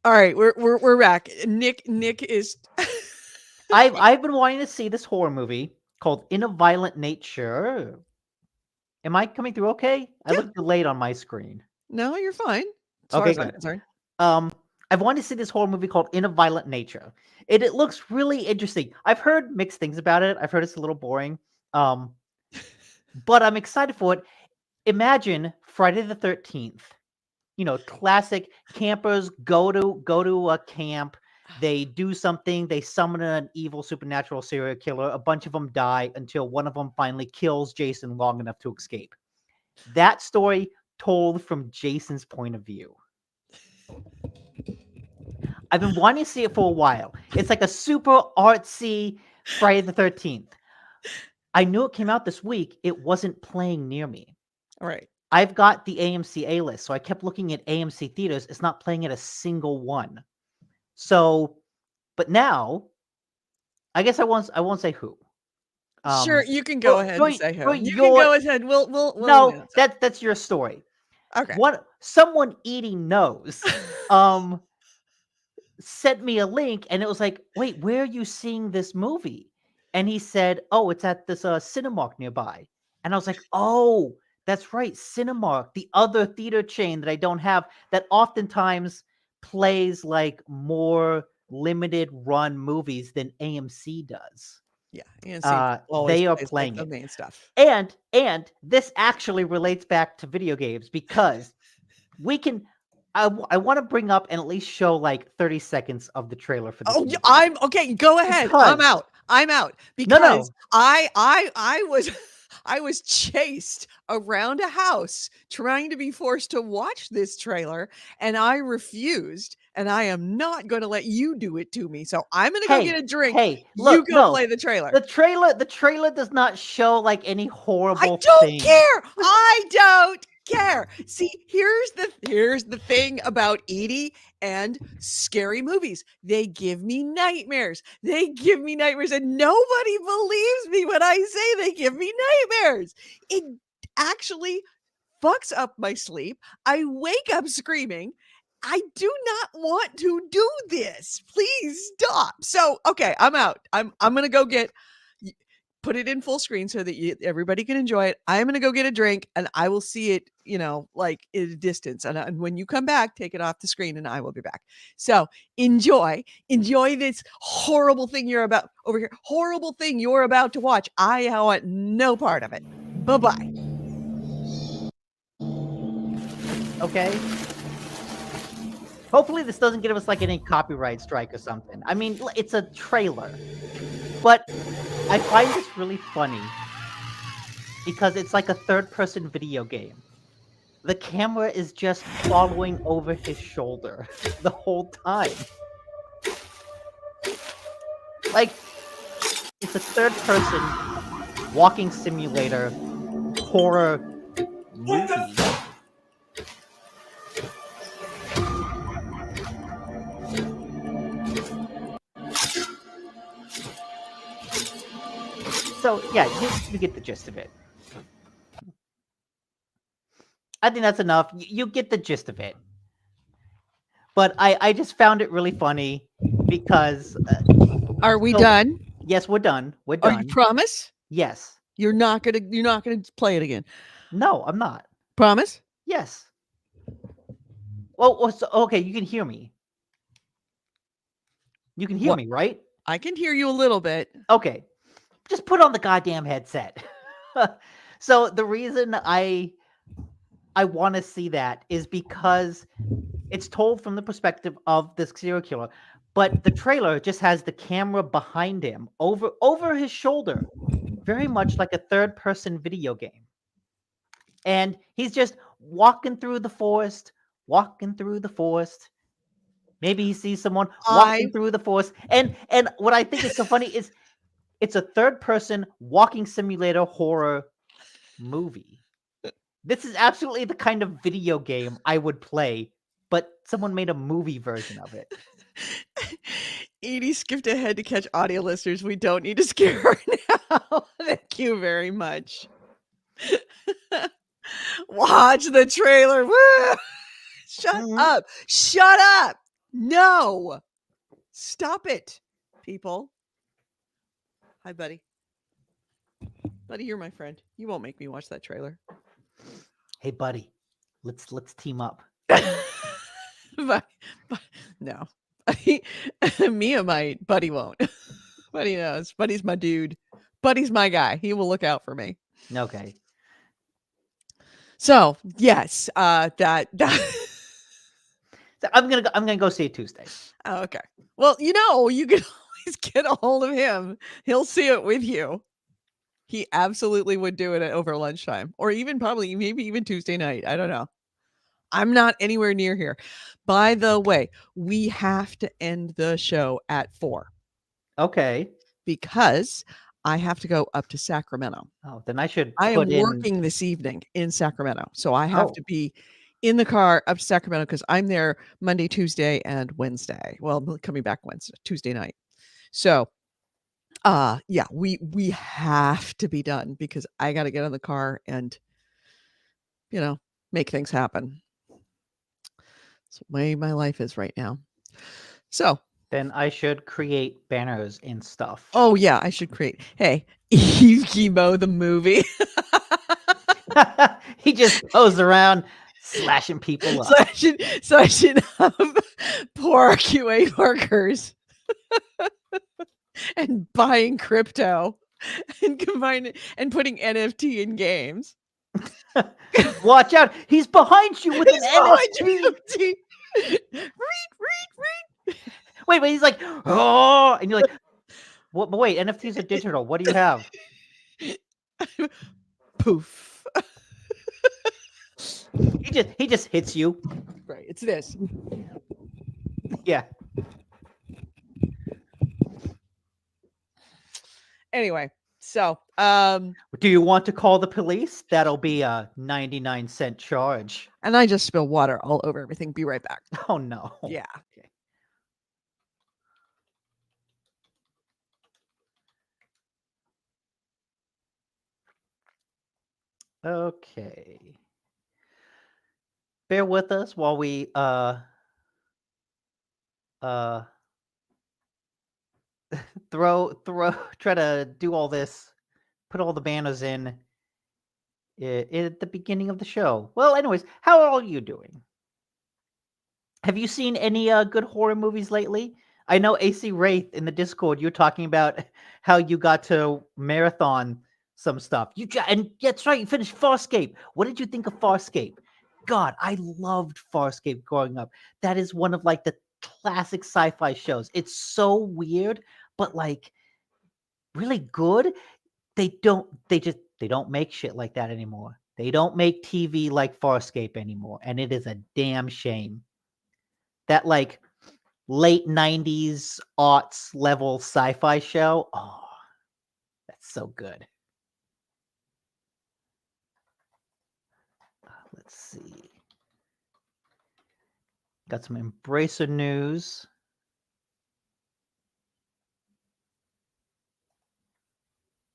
All right, we're back. Nick is I've been wanting to see this horror movie called In a Violent Nature. Am I coming through okay? I yeah. look delayed on my screen. No, you're fine. As far Okay, as I'm good. concerned. Um, I've wanted to see this horror movie called In a Violent Nature. It looks really interesting. I've heard mixed things about it. I've heard it's a little boring. Um, but I'm excited for it. Imagine Friday the 13th. Classic campers go to a camp. They do something. They summon an evil supernatural serial killer. A bunch of them die until one of them finally kills Jason long enough to escape. That story told from Jason's point of view. I've been wanting to see it for a while. It's like a super artsy Friday the 13th. I knew it came out this week. It wasn't playing near me. All right. I've got the AMC A list, so I kept looking at AMC theaters. It's not playing at a single one. So, but now, I guess I won't say who. Sure, you can go For, ahead for, and say for who. You can your go ahead. We'll no, announce it. that's your story. Okay. What someone eating knows. Sent me a link, and it was like, wait, where are you seeing this movie? And he said, oh, it's at this Cinemark nearby. And I was like, oh, that's right, Cinemark, the other theater chain that I don't have, that oftentimes plays like more limited run movies than AMC does. Yeah, ANC always They are plays like playing the it. main stuff. And this actually relates back to video games because we can I want to bring up and at least show like 30 seconds of the trailer for this Oh, movie. I'm okay. Go ahead. I'm Because out. I'm out no, because no. I was I was chased around a house trying to be forced to watch this trailer, and I refused. And I am not going to let you do it to me. So I'm going to go get Hey, a drink. hey, You look, go no. play the trailer. The trailer does not show like any I horrible don't thing. care. I don't care. See, here's the thing about Edie and scary movies. They give me nightmares. They give me nightmares, and nobody believes me when I say they give me nightmares. It actually fucks up my sleep. I wake up screaming. I do not want to do this. Please stop. So, okay, I'm out. I'm going to go get put it in full screen so that everybody can enjoy it. I'm going to go get a drink and I will see it, like in a distance. And when you come back, take it off the screen and I will be back. So enjoy this horrible thing you're about over here. Horrible thing you're about to watch. I want no part of it. Bye-bye. Okay. Hopefully this doesn't give us like any copyright strike or something. I mean, it's a trailer. But I find this really funny because it's like a third-person video game. The camera is just following over his shoulder the whole time. Like, it's a third-person walking simulator horror movie. So, yeah, you get the gist of it. I think that's enough. You get the gist of it. But I just found it really funny because Are we so done? yes, we're done. We're Are you done. promise? Yes. You're not gonna play it again. No, I'm not. Promise? Yes. Well, so, okay, you can hear me. You can hear What? me, right? I can hear you a little bit. Okay. Just put on the goddamn headset. So the reason I want to see that is because it's told from the perspective of this serial killer, but the trailer just has the camera behind him over his shoulder, very much like a third-person video game. And he's just walking through the forest, walking through the forest. Maybe he sees someone I walking through the forest. And what I think is so funny is it's a third-person walking simulator horror movie. This is absolutely the kind of video game I would play, but someone made a movie version of it. Edie skipped ahead to catch audio listeners. We don't need to scare her now. Thank you very much. Watch the trailer. Woo! Shut Mhm. up. Shut up. No. Stop it, people. Hi, buddy. Buddy, you're my friend. You won't make me watch that trailer. Hey, buddy, let's team up. but no. Mia might. Buddy won't. Buddy knows. Buddy's my dude. Buddy's my guy. He will look out for me. Okay. So yes, that. So I'm gonna go see it Tuesday. Oh, okay. Well, you can always get a hold of him. He'll see it with you. He absolutely would do it over lunchtime, or even probably maybe even Tuesday night. I don't know. I'm not anywhere near here. By the way, we have to end the show at 4 Okay. because I have to go up to Sacramento. Oh, then I should I am put in. working this evening in Sacramento, so I have Oh. to be in the car up to Sacramento because I'm there Monday, Tuesday, and Wednesday. Well, I'm coming back Tuesday night. So, yeah, we have to be done because I got to get in the car and, make things happen. That's the way my life is right now. So, Then I should create banners and stuff. oh yeah, I should create. Hey, Emo the movie. He just goes around slashing people up. So I should have poor QA workers and buying crypto and combining and putting NFT in games. Watch out! He's behind you with an NFT. Read. Wait, he's like, oh, and you're like, what? But wait, NFTs are digital. What do you have? Poof. He just hits you. Right, it's this. Yeah. Anyway, so do you want to call the police? That'll be a 99-cent charge. And I just spilled water all over everything. Be right back. Oh no. Yeah. Okay. Bear with us while we try to do all this, put all the banners in at the beginning of the show. Well, anyways, how are all you doing? Have you seen any good horror movies lately? I know AC Wraith in the Discord, you're talking about how you got to marathon some stuff. And that's right, you finished Farscape. What did you think of Farscape? God, I loved Farscape growing up. That is one of like the classic sci-fi shows. It's so weird, but like really good. They don't make shit like that anymore. They don't make TV like Farscape anymore, and it is a damn shame. That like late 90s aughts level sci-fi show. Oh, that's so good. Let's see. Got some Embracer news.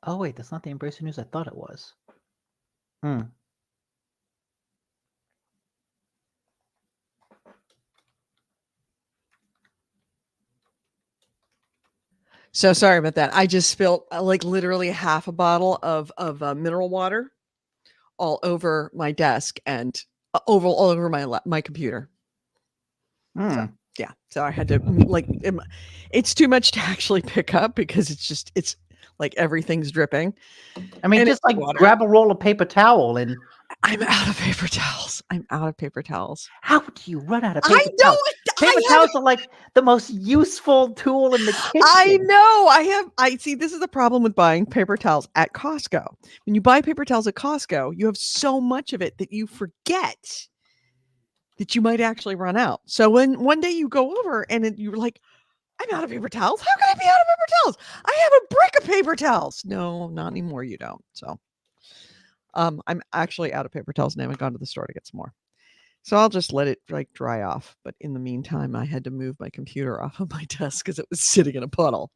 Oh, wait, that's not the Embracer news I thought it was. So sorry about that. I just spilled like literally half a bottle of mineral water all over my desk and all over my computer. So, yeah. So I had to it's too much to actually pick up because it's like everything's dripping. I mean, just like water. Grab a roll of paper towel and I'm out of paper towels. How do you run out of paper towels? Paper towels are like the most useful tool in the kitchen. I know. I see. This is the problem with buying paper towels at Costco. When you buy paper towels at Costco, you have so much of it that you forget that you might actually run out. So when one day you go over and you're like, I'm out of paper towels. How can I be out of paper towels? I have a brick of paper towels. No, not anymore. You don't. So I'm actually out of paper towels and I haven't gone to the store to get some more. So I'll just let it like dry off. But in the meantime, I had to move my computer off of my desk because it was sitting in a puddle.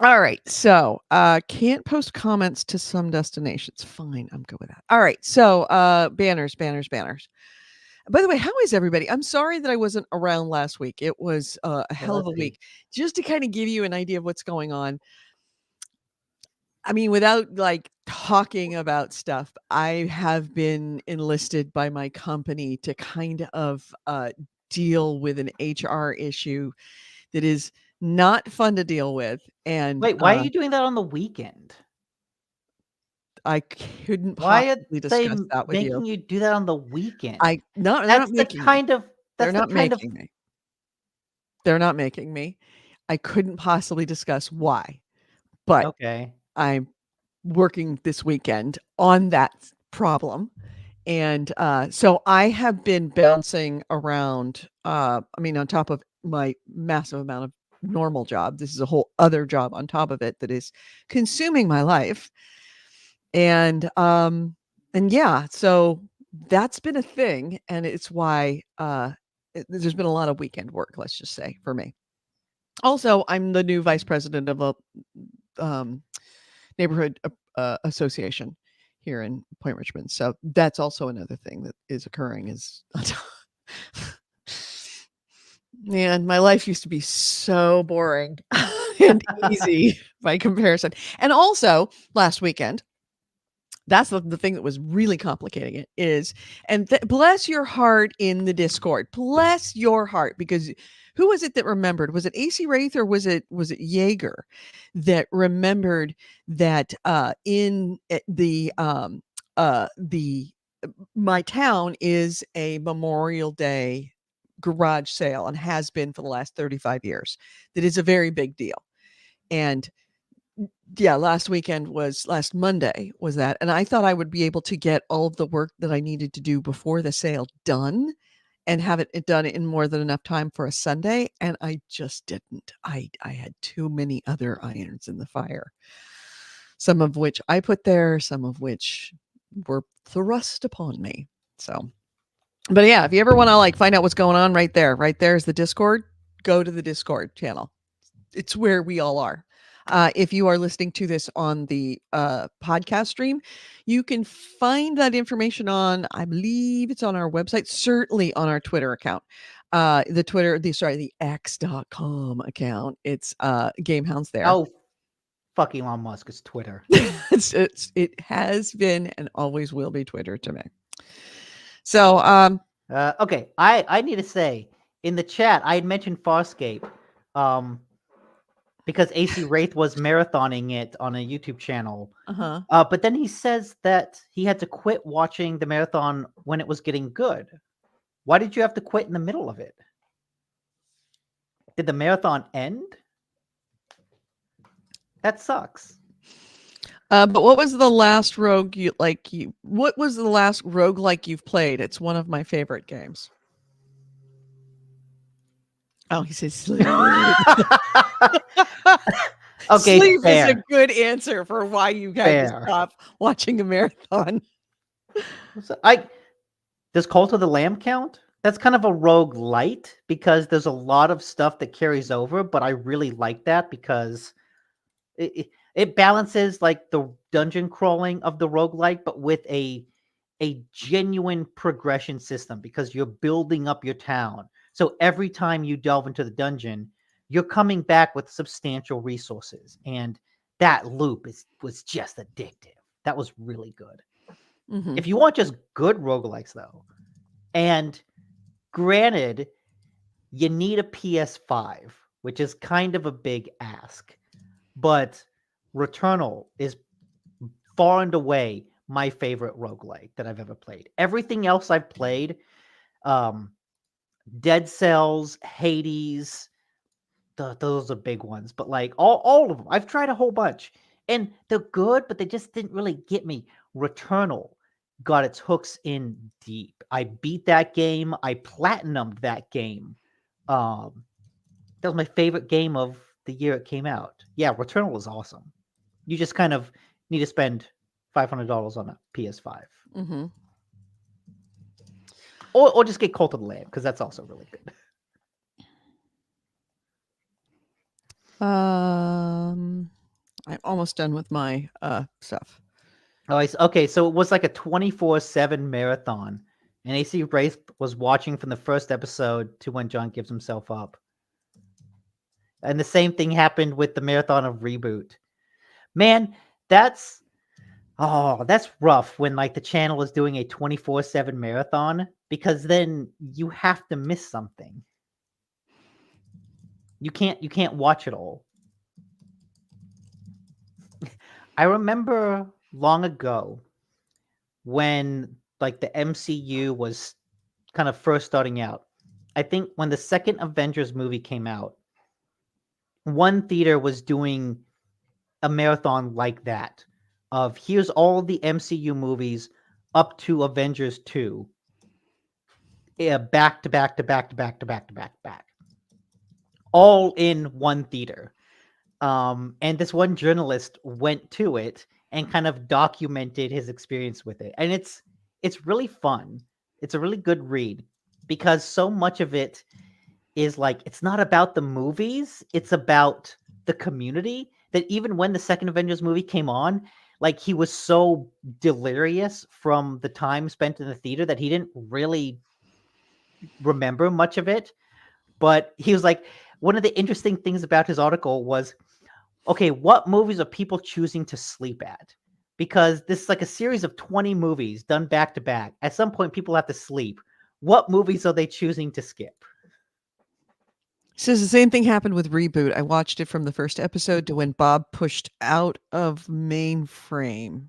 All right. So can't post comments to some destinations. Fine. I'm good with that. All right. So banners. By the way, how is everybody? I'm sorry that I wasn't around last week. It was a Yeah, hell of let's a see. week. Just to kind of give you an idea of what's going on. I mean, without like talking about stuff, I have been enlisted by my company to kind of deal with an HR issue that is not fun to deal with. And Wait, why are you doing that on the weekend? I couldn't Why are possibly they discuss that with you. making you do that on the weekend? I no, they're not That's the making me. kind of They're that's the not kind of making me. They're not making me. I couldn't possibly discuss why, but okay. I'm working this weekend on that problem. And so I have been bouncing around. I mean, on top of my massive amount of normal job, this is a whole other job on top of it that is consuming my life. And yeah, so that's been a thing, and it's why there's been a lot of weekend work, let's just say, for me. Also, I'm the new vice president of a um, neighborhood association here in Point Richmond. So that's also another thing that is occurring is man, my life used to be so boring and easy by comparison. And also last weekend, that's the thing that was really complicating it is, and bless your heart in the Discord, bless your heart, because who was it that remembered? Was it AC Wraith or was it Jaeger that remembered that in the my town is a Memorial Day garage sale and has been for the last 35 years. That is a very big deal. And yeah, last Monday was that. And I thought I would be able to get all of the work that I needed to do before the sale done and have it done in more than enough time for a Sunday. And I just didn't. I had too many other irons in the fire, some of which I put there, some of which were thrust upon me. So, but yeah, if you ever want to like find out what's going on, right there is the Discord. Go to the Discord channel. It's where we all are. If you are listening to this on the podcast stream, you can find that information on, I believe it's on our website, certainly on our Twitter account. The X.com account. It's GameHounds there. Oh, fuck Elon Musk. It's Twitter. It has been and always will be Twitter to me. So, Okay, I need to say in the chat I had mentioned Farscape, because AC Wraith was marathoning it on a YouTube channel. uh-huh. But then he says that he had to quit watching the marathon when it was getting good. Why did you have to quit in the middle of it? Did the marathon end? That sucks. But what was the last what was the last roguelike you've played? It's one of my favorite games. Oh, he says sleep. Okay, Sleep is a fair. good answer for why you had to stop watching a marathon. Does Cult of the Lamb count? That's kind of a rogue light because there's a lot of stuff that carries over, but I really like that because it balances like the dungeon crawling of the roguelike, but with a genuine progression system because you're building up your town. So every time you delve into the dungeon, you're coming back with substantial resources. And that loop was just addictive. That was really good. Mm-hmm. If you want just good roguelikes, though, and granted, you need a PS5, which is kind of a big ask, but Returnal is far and away my favorite roguelike that I've ever played. Everything else I've played, Dead Cells, Hades, those are big ones, but like all of them, I've tried a whole bunch, and they're good, but they just didn't really get me. Returnal got its hooks in deep. I beat that game. I platinumed that game. That was my favorite game of the year it came out. Yeah, Returnal is awesome. You just kind of need to spend $500 on a PS5. Mm-hmm. Or just get Cult of the Lamb, because that's also really good. I'm almost done with my stuff. Oh, okay. So it was like a 24/7 marathon, And AC Race was watching from the first episode to when John gives himself up. And the same thing happened with the marathon of Reboot. Man, that's rough when like the channel is doing a 24/7 marathon, because then you have to miss something. You can't watch it all. I remember long ago when like the MCU was kind of first starting out. I think when the second Avengers movie came out, one theater was doing a marathon like that of here's all the MCU movies up to Avengers 2. Yeah, back to back to back to back to back to back to back. All in one theater. And this one journalist went to it and kind of documented his experience with it. And it's really fun. It's a really good read because so much of it is like, it's not about the movies, it's about the community, that even when the second Avengers movie came on, like he was so delirious from the time spent in the theater that he didn't really remember much of it. But he was like, one of the interesting things about his article was, okay, what movies are people choosing to sleep at? Because this is like a series of 20 movies done back to back. At some point, people have to sleep. What movies are they choosing to skip? Says the same thing happened with Reboot. I watched it from the first episode to when Bob pushed out of Mainframe.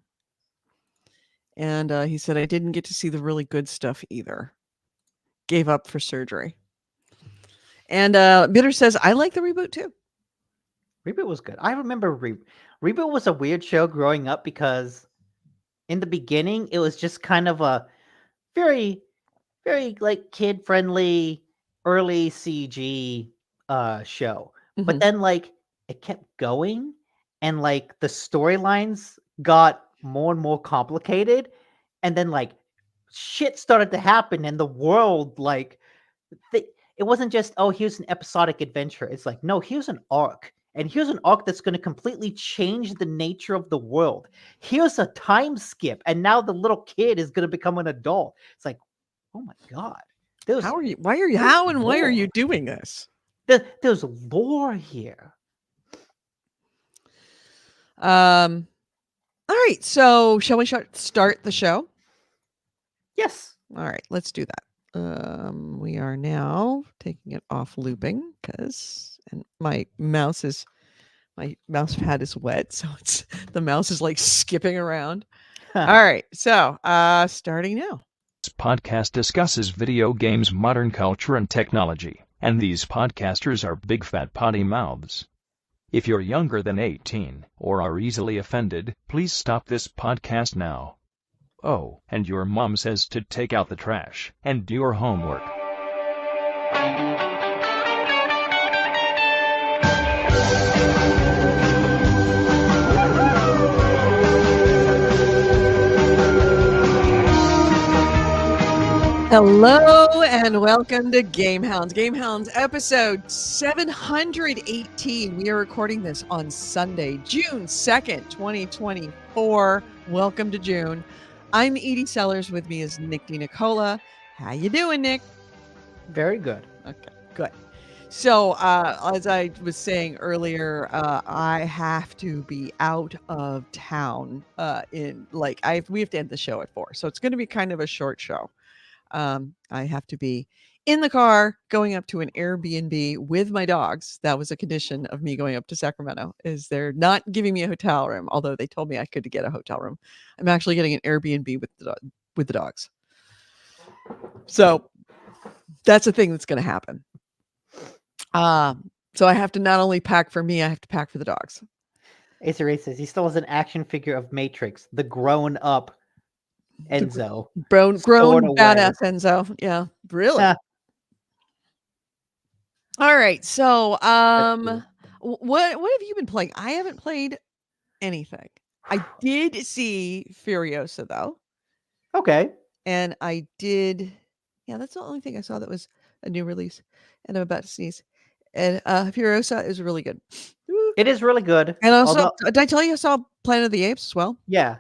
And he said, I didn't get to see the really good stuff either. Gave up for surgery. And Bitter says, I like the Reboot too. Reboot was good. I remember Reboot was a weird show growing up because in the beginning, it was just kind of a very, very like kid-friendly early CG show. But then like it kept going and like the storylines got more and more complicated, and then like shit started to happen and the world like it wasn't just, oh, here's an episodic adventure. It's like, no, here's an arc. And here's an arc that's going to completely change the nature of the world. Here's a time skip, and now the little kid is going to become an adult. It's like, oh my god, how are you doing this? There's lore here. All right, so shall we start the show? Yes. All right, let's do that. We are now taking it off looping and my mouse pad is wet, so the mouse is like skipping around. All right, so starting now. This podcast discusses video games, modern culture, and technology, and these podcasters are big fat potty mouths. If you're younger than 18 or are easily offended, please stop this podcast now. Oh, and your mom says to take out the trash and do your homework. Hello and welcome to GameHounds. GameHounds episode 718. We are recording this on Sunday, June 2nd, 2024. Welcome to June. I'm Edie Sellers. With me is Nick DiNicola. How you doing, Nick? Very good. Okay, good. So, as I was saying earlier, I have to be out of town. We have to end the show at 4, so it's going to be kind of a short show. I have to be in the car going up to an Airbnb with my dogs. That was a condition of me going up to Sacramento, is they're not giving me a hotel room, although they told me I could get a hotel room. I'm actually getting an Airbnb with the dogs. So that's a thing that's going to happen. So I have to not only pack for me, I have to pack for the dogs. Ace Ray says he still has an action figure of Matrix, the grown up Enzo. Grown badass Enzo. Yeah, really. All right. So, what have you been playing? I haven't played anything. I did see Furiosa though. Okay. And I did. Yeah, that's the only thing I saw that was a new release. And I'm about to sneeze. And Furiosa is really good. It is really good. And also, did I tell you I saw Planet of the Apes as well? Yeah.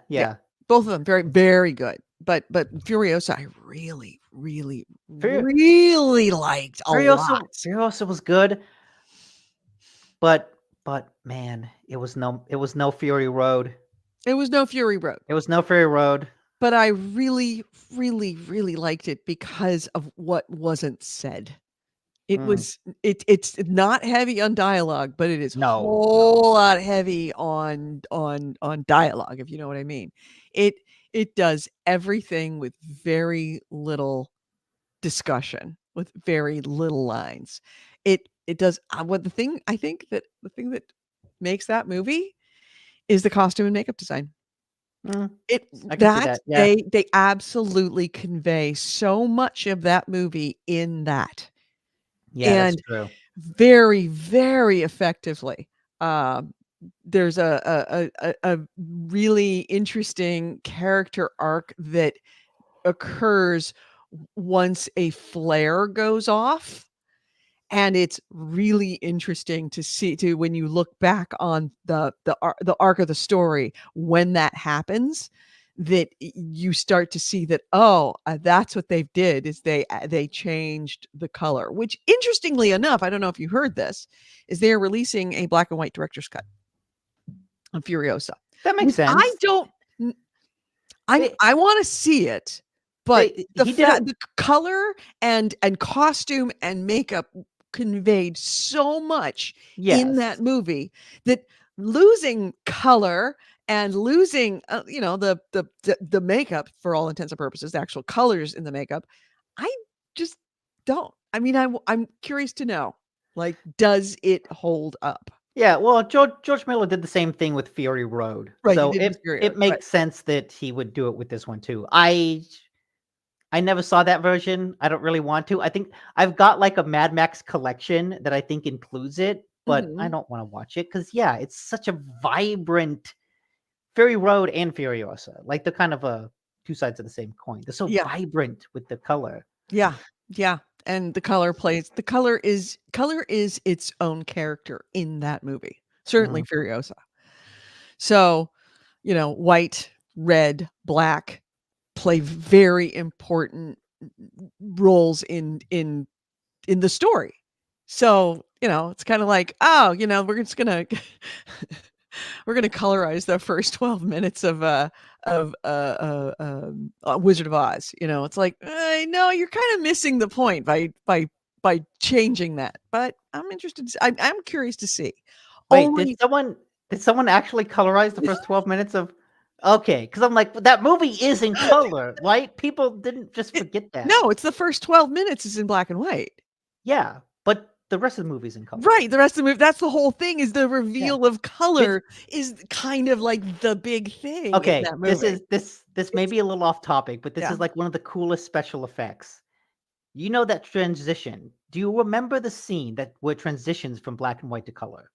Both of them very, very good. Furiosa, I really, really, Furio- really liked a lot. Furiosa was good, but man, it was no Fury Road. It was no Fury Road, It was no Fury Road. but I really, really, really liked it because of what wasn't said. It Mm. was it's not heavy on dialogue, but it is No, whole lot heavy on dialogue, if you know what I mean. It does everything with very little discussion, with very little lines. It does what the thing I think that the thing that makes that movie is the costume and makeup design. Mm, It I can see that that. Yeah, they absolutely convey so much of that movie in that. yeah, that's And true. very, very effectively. Um, there's a really interesting character arc that occurs once a flare goes off, and it's really interesting to see to when you look back on the arc of the story when that happens, that you start to see that, oh, that's what they did is they changed the color, which interestingly enough, I don't know if you heard this, is they're releasing a black and white director's cut on Furiosa, That makes which I sense. don't They, I want to see it, but the he did it. the color and costume and makeup conveyed so much in Yes. that movie that losing color and losing the makeup, for all intents and purposes, the actual colors in the makeup, I just don't. I mean, I'm curious to know, like, does it hold up? Yeah, well, George Miller did the same thing with Fury Road, Right, he so did with Fury Road, it right. makes sense that he would do it with this one too. I never saw that version. I don't really want to. I think I've got like a Mad Max collection that I think includes it, but I Mhm. don't want to watch it because yeah, it's such a vibrant Fury Road and Furiosa. Like they're kind of two sides of the same coin. They're so Yeah. vibrant with the color. Yeah, yeah, and the color is its own character in that movie, certainly Mm. Furiosa. So, white, red, black play very important roles in the story. So, it's kinda like, "Oh, we're just gonna we're gonna colorize the first 12 minutes of Wizard of Oz." It's like, no, you're kind of missing the point by changing that. But I'm interested. I'm curious to see. Wait, Only did someone actually colorize the first 12 minutes of Okay, because I'm like, that movie is in color, right? People didn't just forget that. no, it's the first 12 minutes is in black and white. Yeah, but the rest of the movie's in color. Right, the rest of the movie. That's the whole thing. Is the Yeah. reveal of This color is kind of like the big thing in Okay, that movie. this may be a little off topic, but this Yeah. is like one of the coolest special effects. You know that transition. Do you remember the scene that where it transitions from black and white to color?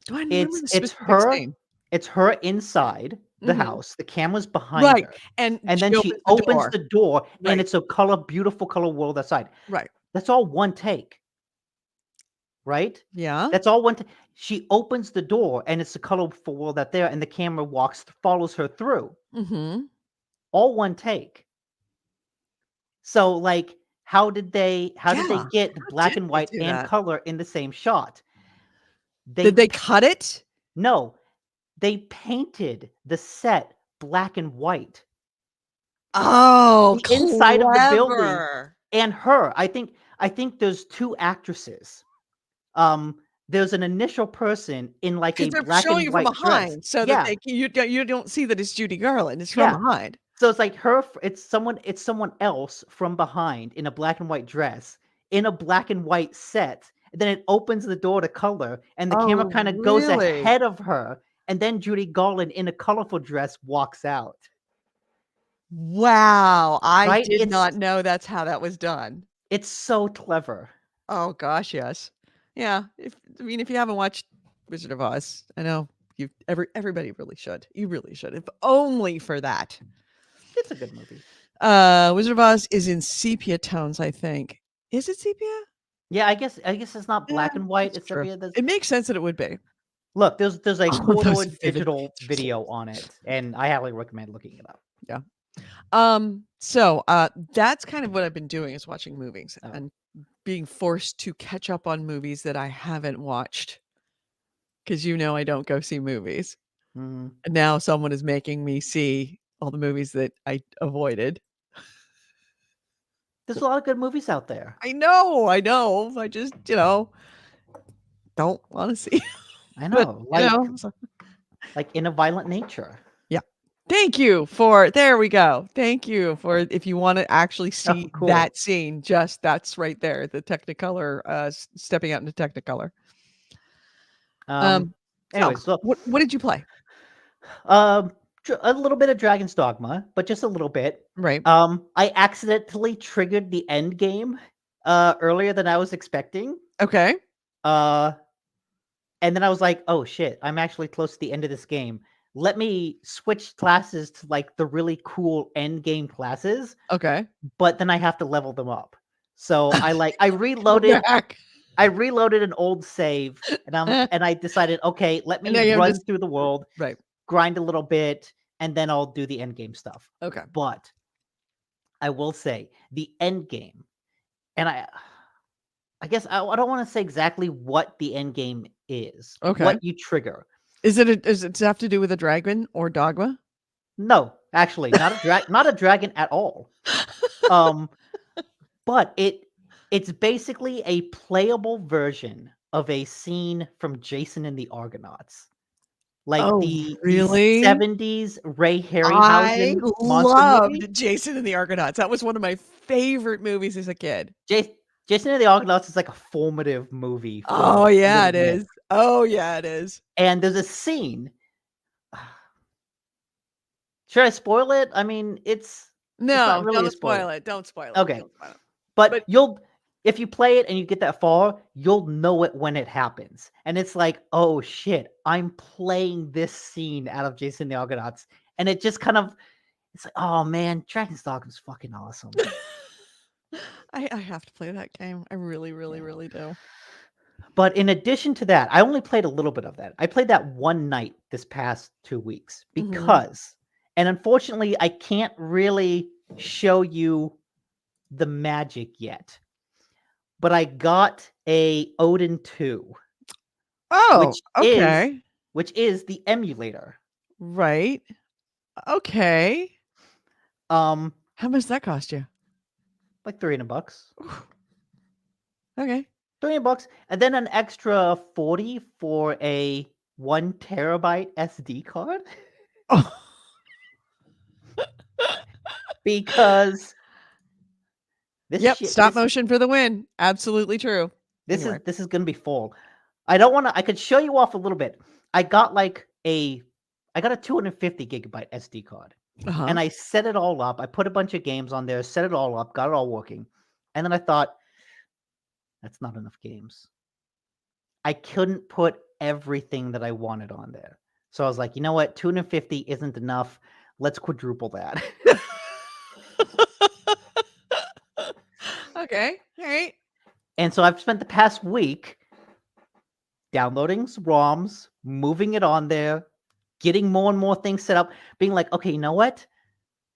Do I remember the It's specific her scene? it's her inside the Mhm. house. The camera's behind Right, her. and And she then she opens the opens door. the door and Right, it's a beautiful color world outside. right. That's all one take, right? Yeah. That's all one take. She opens the door and it's a colorful world out there and the camera follows her through. Mhm. All one take. So like how did they Yeah. get How black did and they white do and that? color in the same shot? Did They they cut it? No, they painted the set black and white. Oh, The inside of the building clever. and her. I think there's 2 actresses. There's an initial person in like a 'Cause they're black showing and you from white dress. behind so that Yeah, you don't see that it's Judy Garland, it's from yeah. behind. So it's like it's someone else from behind in a black and white dress, in a black and white set, and then it opens the door to color, and the camera Oh, kinda goes really? ahead of her, and then Judy Garland in a colorful dress walks out, Wow, I right? did not know that's how that was done. It's so clever. Oh gosh, yes. Yeah, if you haven't watched Wizard of Oz, I know everybody really should. You really should, if only for that. It's a good movie. Wizard of Oz is in sepia tones, I think. Is it sepia? Yeah, I guess it's not Yeah, black and white, that's it's true. sepia, there's It makes sense that it would be. Look, there's a Oh, those corridor vivid digital pictures. video on it, and I highly recommend looking it up. So that's kind of what I've been doing is watching movies Oh. and being forced to catch up on movies that I haven't watched. Because I don't go see movies. Mhm. And now someone is making me see all the movies that I avoided. There's a lot of good movies out there. I know. I just, don't want to see. I But, know, so like In a Violent Nature. yeah. Thank you for there we go. Thank you for if you want to actually see Oh, cool. that scene, just that's right there, the Technicolor stepping out into Technicolor. So Anyways, so what did you play? a little bit of Dragon's Dogma, but just a little bit. Right. I accidentally triggered the end game earlier than I was expecting. Okay. And then I was like, oh shit, I'm actually close to the end of this game. Let me switch classes to like the really cool end game classes, Okay. but then I have to level them up. So I reloaded. Back. I reloaded an old save, and I decided, okay, let And now me you run just through the world, right. grind a little bit, and then I'll do the end game stuff. Okay. But I will say the end game, and I guess I don't want to say exactly what the end game is. Okay. What you trigger. Does it have to do with a dragon or dogma? No, actually, not a dragon at all. But it's basically a playable version of a scene from Jason and the Argonauts. Like Oh, the really? 70s Ray I Harryhausen monster loved movie. Jason and the Argonauts. That was one of my favorite movies as a kid. Jason and the Argonauts is like a formative movie for Oh yeah, it little Nick. is. Oh yeah, it is. And there's a scene. Should I spoil it? I mean, it's not No, really a don't spoiler. spoil it. Don't spoil it. Okay. Don't spoil it. But But- if you play it and you get that far, you'll know it when it happens. And it's like, oh shit, I'm playing this scene out of Jason and the Argonauts. And it just kind of, it's like, oh man, Dragon's Dogma is fucking awesome. I have to play that game. I really, really, really do. But in addition to that, I only played a little bit of that. I played that one night this past 2 weeks because, and unfortunately, I can't really show you the magic yet. But I got a Odin 2. Oh, okay. Which is the emulator. Right. Okay. How much does that cost you? Like $300. Okay. $300, and then an extra $40 for a 1 terabyte SD card. Oh. Because this stop motion for the win. Absolutely true. This is gonna be full. I could show you off a little bit. I got a 250 gigabyte SD card. And I set it all up. I put a bunch of games on there, set it all up, got it all working. And then I thought, that's not enough games. I couldn't put everything that I wanted on there. So I was like, you know what? 250 isn't enough. Let's quadruple that. Okay. All right. And so I've spent the past week downloading some ROMs, moving it on there, getting more and more things set up, being like, okay, you know what?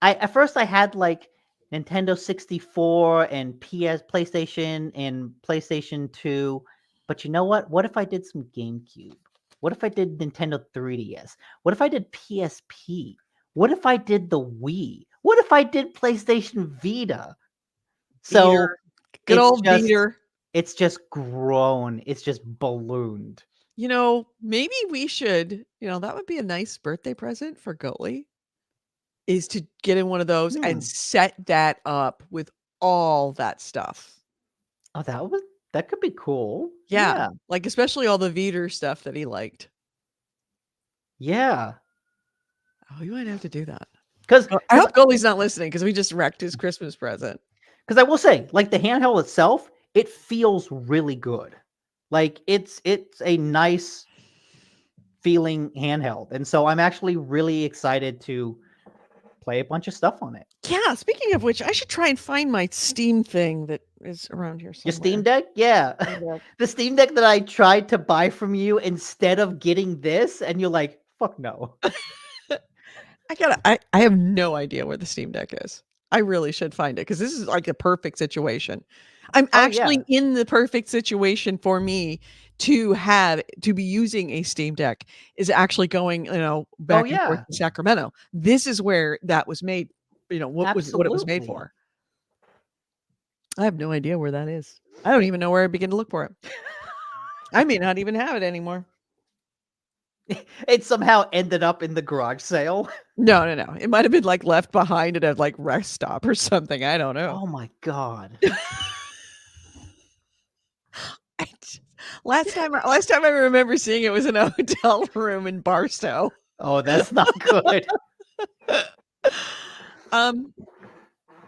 At first I had like Nintendo 64 and PlayStation and PlayStation 2. But you know what? What if I did some GameCube? What if I did Nintendo 3DS? What if I did PSP? What if I did the Wii? What if I did PlayStation Vita? So good old beater. It's just grown. It's just ballooned. Maybe we should, that would be a nice birthday present for Goalie, is to get in one of those and set that up with all that stuff. Oh, that could be cool. Yeah. Like especially all the Vita stuff that he liked. Yeah. Oh, you might have to do that. Because I hope Goalie's not listening because we just wrecked his Christmas present. Because I will say, like the handheld itself, it feels really good. Like it's a nice feeling handheld. And so I'm actually really excited to play a bunch of stuff on it. Yeah, speaking of which, I should try and find my Steam thing that is around here somewhere. Your Steam Deck? Yeah. Steam Deck. The Steam Deck that I tried to buy from you instead of getting this, and you're like, fuck no. I have no idea where the Steam Deck is. I really should find it because this is like a perfect situation. I'm actually in the perfect situation for me to be using a Steam Deck is actually going, back and forth to Sacramento. This is where that was made, what it was made for. I have no idea where that is. I don't even know where I begin to look for it. I may not even have it anymore. It somehow ended up in the garage sale. No. It might have been like left behind at a like rest stop or something. I don't know. Oh my God. Last time I remember seeing it was in a hotel room in Barstow. Oh, that's not good.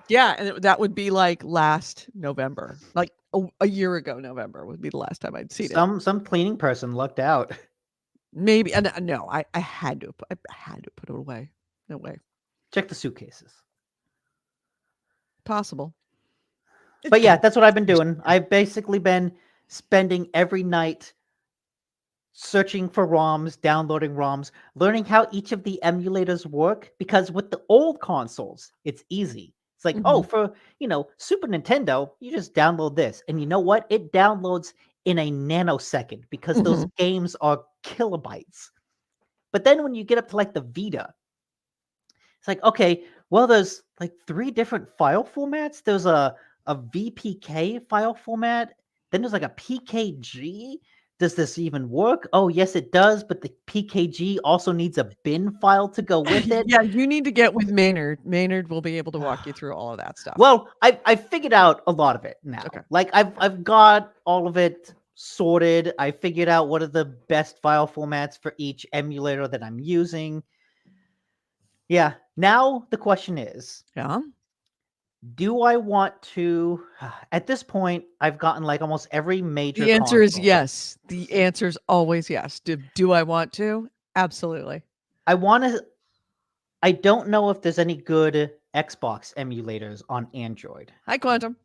Yeah, and that would be like last November, like a year ago. November would be the last time I'd seen it. Some cleaning person lucked out. Maybe, and no, I had to put it away. No way. Check the suitcases. Possible. But yeah, that's what I've been doing. I've basically been spending every night searching for ROMs, downloading ROMs, learning how each of the emulators work. Because with the old consoles, it's easy. It's like, oh, for Super Nintendo, you just download this, and you know what? It downloads in a nanosecond because those games are kilobytes. But then when you get up to like the Vita, it's like, okay, well, there's like 3 different file formats. There's a VPK file format. Then there's like a PKG. Does this even work? Oh, yes, it does. But the PKG also needs a bin file to go with it. Yeah, you need to get with Maynard. Maynard will be able to walk you through all of that stuff. Well, I figured out a lot of it now. Okay. Like I've got all of it sorted. I figured out what are the best file formats for each emulator that I'm using. Yeah. Now the question is, do I want to? At this point, I've gotten like almost every major. The answer is yes. The answer is always yes. Do I want to? Absolutely. I want to. I don't know if there's any good Xbox emulators on Android. Hi, Quantum.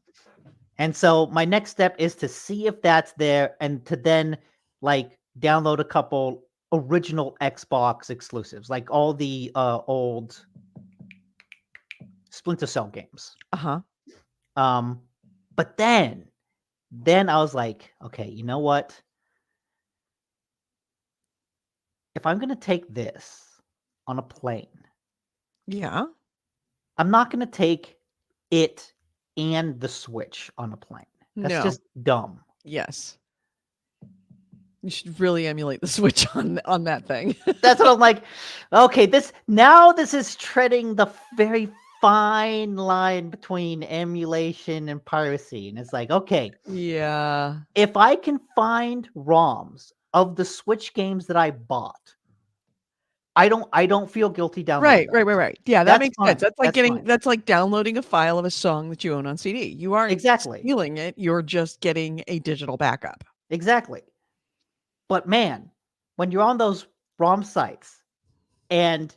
And so my next step is to see if that's there and to then like download a couple original Xbox exclusives, like all the old Splinter Cell games. But then I was like, okay, you know what? If I'm going to take this on a plane, I'm not going to take it and the Switch on a plane. That's just dumb. Yes. You should really emulate the Switch on that thing. That's what I'm like. Okay, this is treading the very fine line between emulation and piracy. And it's like, okay. Yeah. If I can find ROMs of the Switch games that I bought, I don't feel guilty downloading them. Right. Yeah, that makes sense. That's like that's like downloading a file of a song that you own on CD. You aren't stealing it. You're just getting a digital backup. Exactly. But man, when you're on those ROM sites and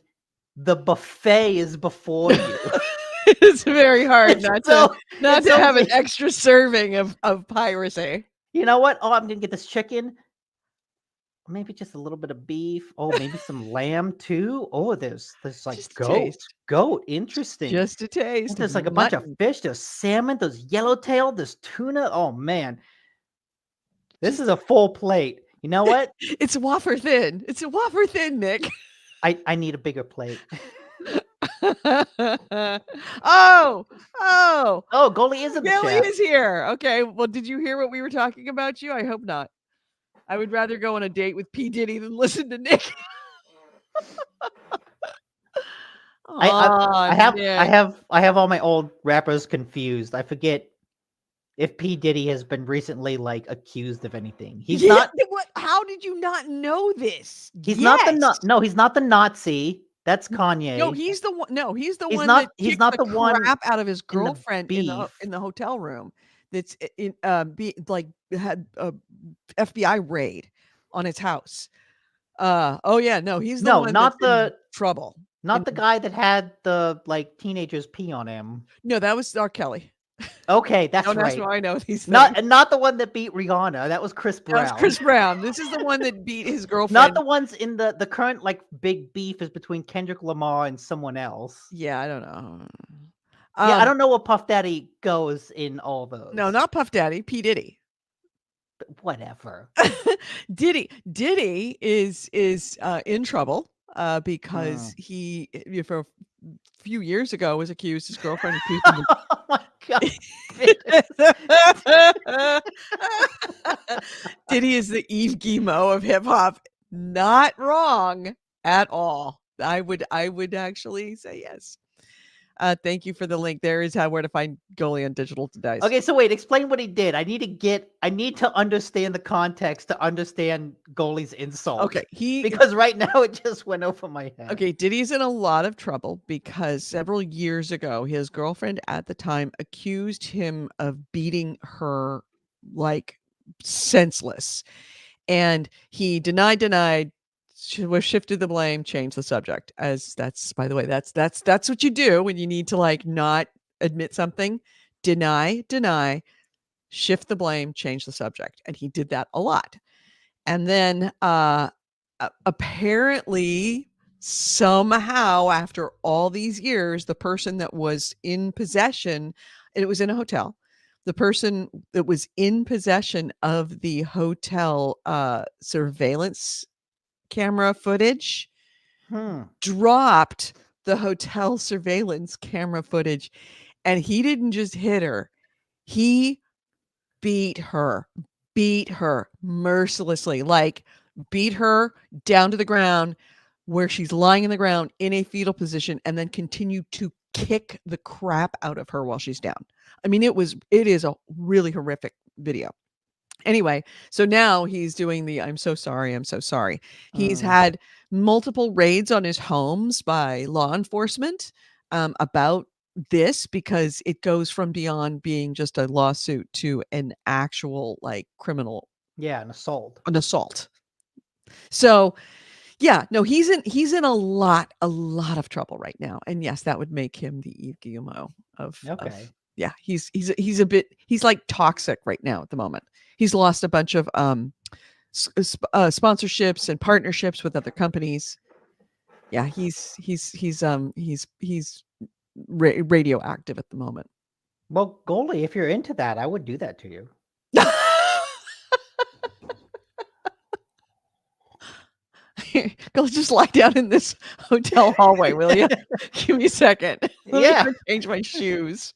the buffet is before you, it's very hard not to have an extra serving of piracy. You know what? Oh, I'm gonna get this chicken. Maybe just a little bit of beef. Oh, maybe some lamb too. Oh, there's like just goat. Interesting. Just a taste. And there's like a bunch of fish. There's salmon. There's yellowtail. There's tuna. Oh man, this is a full plate. You know what? It's wafer thin. It's a wafer thin, Nick. I need a bigger plate. Oh, Goalie is in the chat. Goalie is here. Okay. Well, did you hear what we were talking about you? I hope not. I would rather go on a date with P. Diddy than listen to Nick. I have all my old rappers confused. I forget if P. Diddy has been recently like accused of anything. He's not. What? How did you not know this? He's not the no. He's not the Nazi. That's Kanye. No, he's the one. No, he's the one. He's not the one. Crap out of his girlfriend in the hotel room. That's had a FBI raid on his house. Oh yeah, no, he's the one. Not the trouble. Not the guy that had the like teenagers pee on him. No, that was R. Kelly. Okay, that's Don't ask right. me why I know these things. Not the one that beat Rihanna. That was Chris That was Brown. Chris Brown. This is the one that beat his Not girlfriend. the ones in the current like big beef is between Kendrick Lamar and someone else. Yeah, I don't know. Yeah, I don't know what Puff Daddy goes in all those. No, not Puff Daddy. P. Diddy. Whatever. Diddy is in trouble because he for a few years ago was accused his girlfriend accused him of Oh my god. Diddy is the Eve Gimo of hip hop. Not wrong at all. I would actually say yes. Thank you for the link. There is where to find Goalie on digital dice. Okay, so wait, explain what he did. I need to understand the context to understand Goalie's insult. Okay, because right now it just went over my head. Okay, Diddy's in a lot of trouble because several years ago, his girlfriend at the time accused him of beating her like senseless. And he denied, shifted the blame, changed the subject. As that's, by the way, that's what you do when you need to like not admit something. Deny, shift the blame, change the subject. And he did that a lot. And then apparently somehow after all these years, the person that was in possession, and it was in a hotel, the person that was in possession of the hotel surveillance camera footage dropped the hotel surveillance camera footage, and he didn't just hit her, he beat her mercilessly, like beat her down to the ground where she's lying in the ground in a fetal position, and then continued to kick the crap out of her while she's down. I mean, it is a really horrific video. Anyway, so now he's doing the I'm so sorry. He's had multiple raids on his homes by law enforcement about this, because it goes from beyond being just a lawsuit to an actual like criminal. Yeah, an assault. So yeah, no, he's in a lot of trouble right now. And yes, that would make him the Eve Guillemot of yeah, he's like toxic right now at the moment. He's lost a bunch of sponsorships and partnerships with other companies. Yeah, he's radioactive at the moment. Well, Goalie, if you're into that, I would do that to you. Go just lie down in this hotel hallway, will you? Give me a second. Let me change my shoes.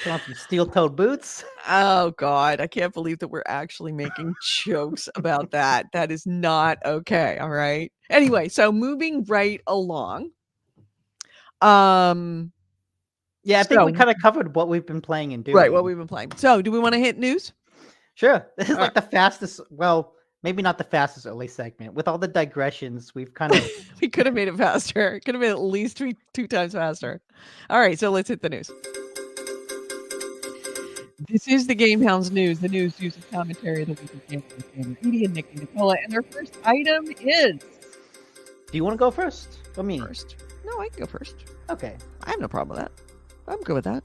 Put on some steel-toed boots. Oh God, I can't believe that we're actually making jokes about that. That is not okay. All right. Anyway, so moving right along. Yeah, I think we kind of covered what we've been playing and doing. Right, what we've been playing. So, do we want to hit news? Sure. This is like the fastest. Well, maybe not the fastest early segment. With all the digressions, we've kind of we could have made it faster. It could have been at least two times faster. All right, so let's hit the news. This is the GameHounds news. The news uses commentary of the week of games. Edie and Nick and Nicola, and their first item is. Do you want to go first? Or me? First. No, I can go first. Okay. I have no problem with that. I'm good with that.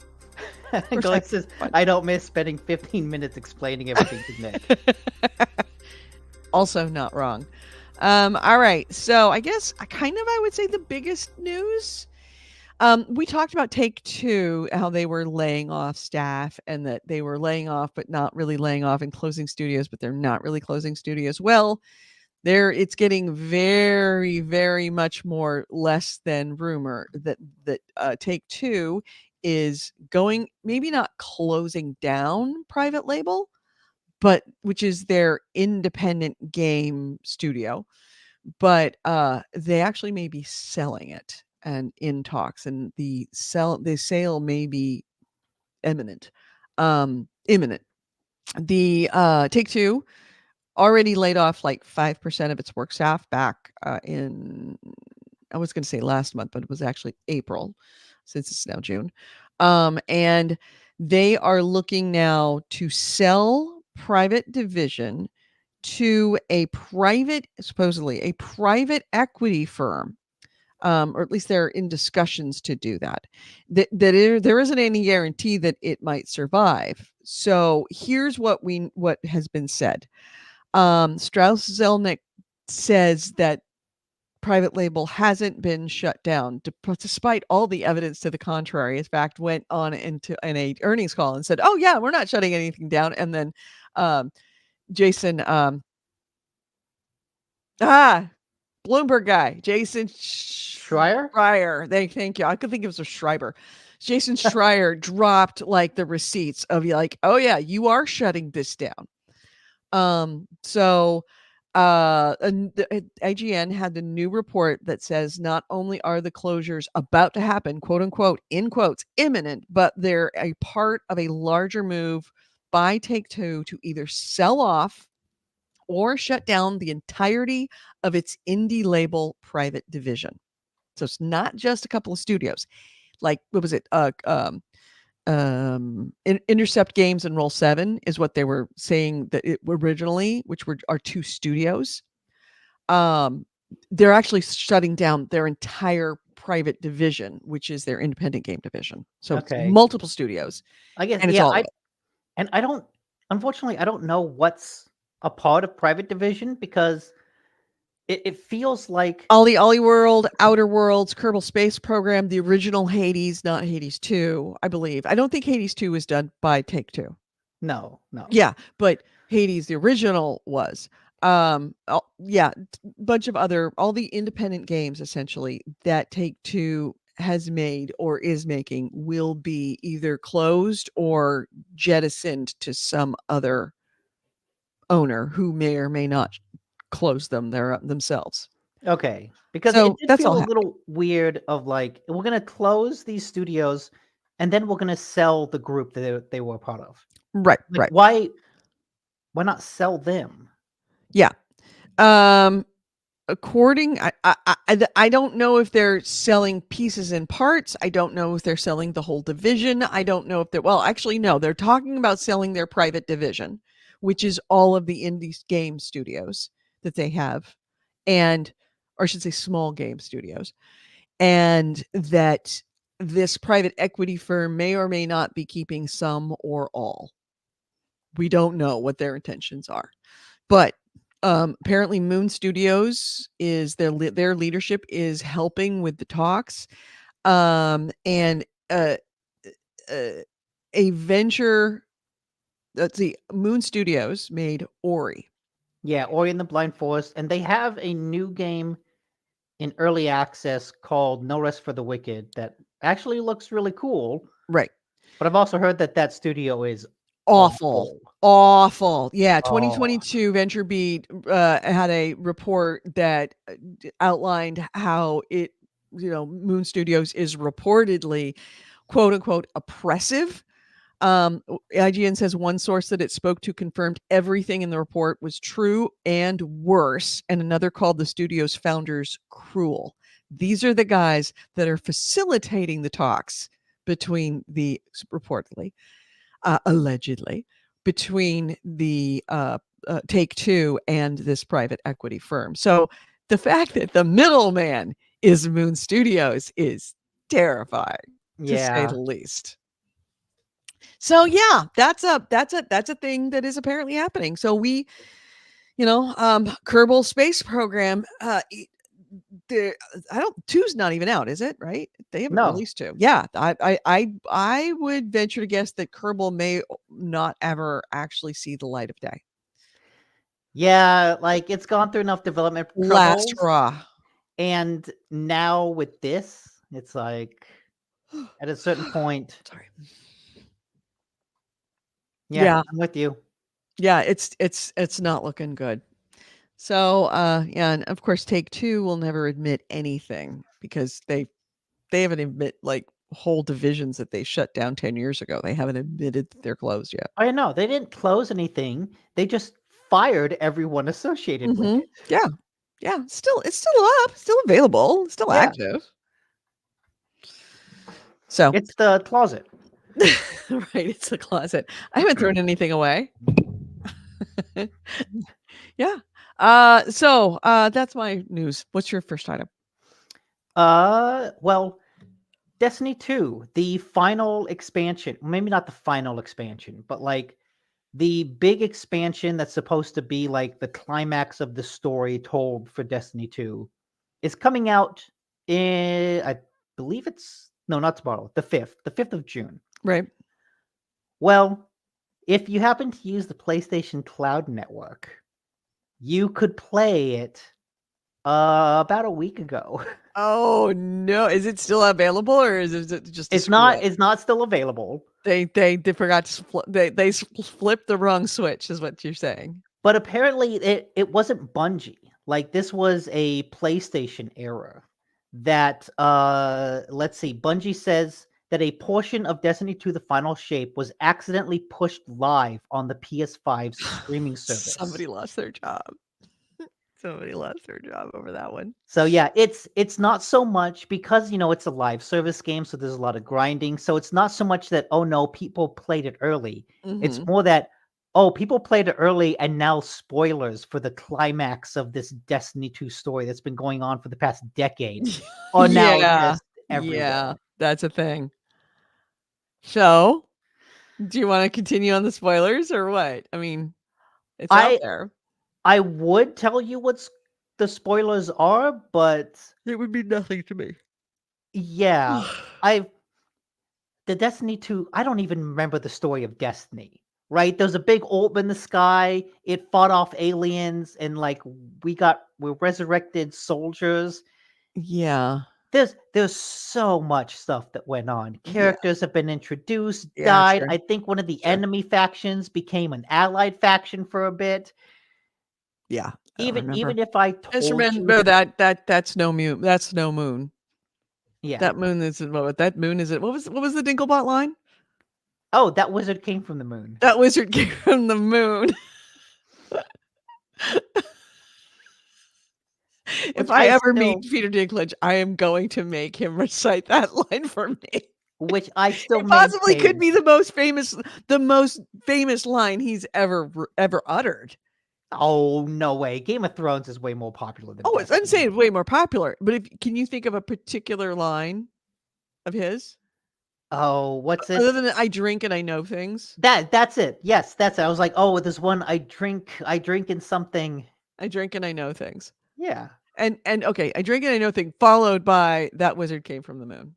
Glenn says, I don't miss spending 15 minutes explaining everything to Nick. Also not wrong. All right. So I guess I would say the biggest news. We talked about Take-Two, how they were laying off staff, and that they were laying off, but not really laying off, and closing studios, but they're not really closing studios. Well, it's getting very, very much more less than rumor that Take-Two is going, maybe not closing down Private Label, but which is their independent game studio, but they actually may be selling it and in talks, and the sale may be imminent. The Take-Two already laid off like 5% of its work staff back in, I was going to say last month, but it was actually April, since it's now June. And they are looking now to sell Private Division to supposedly a private equity firm or at least they're in discussions to do that. There isn't any guarantee that it might survive. So here's what has been said. Strauss Zelnick says that private label hasn't been shut down, despite all the evidence to the contrary. In fact, went on in a earnings call and said, "Oh yeah, we're not shutting anything down." And then Jason, Bloomberg guy, Jason Schreier. Thank you. I could think it was a Schreiber. Jason Schreier dropped like the receipts of like, oh yeah, you are shutting this down. So IGN had the new report that says not only are the closures about to happen, quote unquote, in quotes, imminent, but they're a part of a larger move by Take-Two to either sell off or shut down the entirety of its indie label private division. So it's not just a couple of studios. Like, what was it? Intercept Games and Roll7 is what they were saying that it originally, which are two studios. They're actually shutting down their entire private division, which is their independent game division. So it's multiple studios. I guess, and it's all and I don't, unfortunately, I don't know what's a part of private division, because it feels like OlliOlli World, Outer Worlds, Kerbal Space Program, the original Hades, not Hades 2, I believe. I don't think Hades 2 was done by Take-Two. No. Yeah, but Hades, the original, was. Bunch of all the independent games essentially that Take-Two has made or is making will be either closed or jettisoned to some other owner who may or may not close them themselves. Okay, because So it did that's feel all a little weird of like, we're gonna close these studios and then we're gonna sell the group that they were a part of. Right, Like, right. Why not sell them? Yeah. According, I don't know if they're selling pieces and parts. I don't know if they're selling the whole division. I don't know if actually, no, they're talking about selling their private division, which is all of the indie game studios that they have, or I should say small game studios, and that this private equity firm may or may not be keeping some or all. We don't know what their intentions are, but apparently Moon Studios is their leadership is helping with the talks, and a venture. Let's see, Moon Studios made Ori. Yeah, Ori and the Blind Forest, and they have a new game in early access called No Rest for the Wicked that actually looks really cool. Right. But I've also heard that studio is awful. Yeah, 2022 VentureBeat had a report that outlined how Moon Studios is reportedly, quote unquote, oppressive. IGN says one source that it spoke to confirmed everything in the report was true and worse, and another called the studio's founders cruel. These are the guys that are facilitating the talks between reportedly, allegedly, between the Take-Two and this private equity firm. So the fact that the middleman is Moon Studios is terrifying, to say the least. So yeah, that's a thing that is apparently happening. So we, Kerbal Space Program, two's not even out, is it? Right? They haven't released two. Yeah, I would venture to guess that Kerbal may not ever actually see the light of day. Yeah, like it's gone through enough development. Last straw. And now with this, it's like at a certain point. Sorry. Yeah, I'm with you. Yeah, it's not looking good. So and of course Take-Two will never admit anything because they haven't admit like whole divisions that they shut down 10 years ago. They haven't admitted that they're closed yet. I know they didn't close anything. They just fired everyone associated with it. Yeah. It's still up, still available, still active. So it's the closet. Right, it's the closet. I haven't thrown anything away. Yeah. So that's my news. What's your first item? Well, Destiny 2, the final expansion, maybe not the final expansion, but like the big expansion that's supposed to be like the climax of the story told for Destiny 2 is coming out in, I believe it's, no, not tomorrow, the 5th of June. Right. Well, if you happen to use the PlayStation Cloud network, you could play it about a week ago. Oh no! Is it still available, or is it just a It's screw not. up? It's not still available. They forgot to flipped the wrong switch, is what you're saying. But apparently, it wasn't Bungie. Like this was a PlayStation error. That let's see. Bungie says that a portion of Destiny 2: The Final Shape was accidentally pushed live on the PS5's streaming service. Somebody lost their job. Somebody lost their job over that one. So yeah, it's not so much because it's a live service game, so there's a lot of grinding. So it's not so much that oh no, people played it early. It's Mhm. more that oh, people played it early and now spoilers for the climax of this Destiny 2 story that's been going on for the past decade are now Yeah. just everywhere. Yeah, that's a thing. So, do you wanna continue on the spoilers or what? I mean, it's out there. I would tell you what's the spoilers are, but It would be nothing to me. yeah, I've the Destiny 2, I don't even remember the story of Destiny, right? There's a big orb in the sky, it fought off aliens, and like we're resurrected soldiers. Yeah. There's so much stuff that went on. Yeah. Characters have been introduced, Yeah, died. sure. I think one of the Sure. enemy factions became an allied faction for a bit. Yeah. I don't remember. Even if I Just told you remember that's no moon. That's no moon. yeah. That moon isn't what that moon is it. What was the Dinklebot line? Oh, that wizard came from the moon. That wizard came from the moon. If I ever meet Peter Dinklage, I am going to make him recite that line for me. Which I still It possibly could maintain. be the most famous line he's ever uttered. Oh, no way. Game of Thrones is way more popular than Oh, I'm Destiny. saying way more popular. But can you think of a particular line of his? Oh, what's it? Other than I drink and I know things. That's it. Yes, that's it. I was like, oh, there's one I drink in something. I drink and I know things. Yeah. And okay, I drink and I know things, followed by that wizard came from the moon.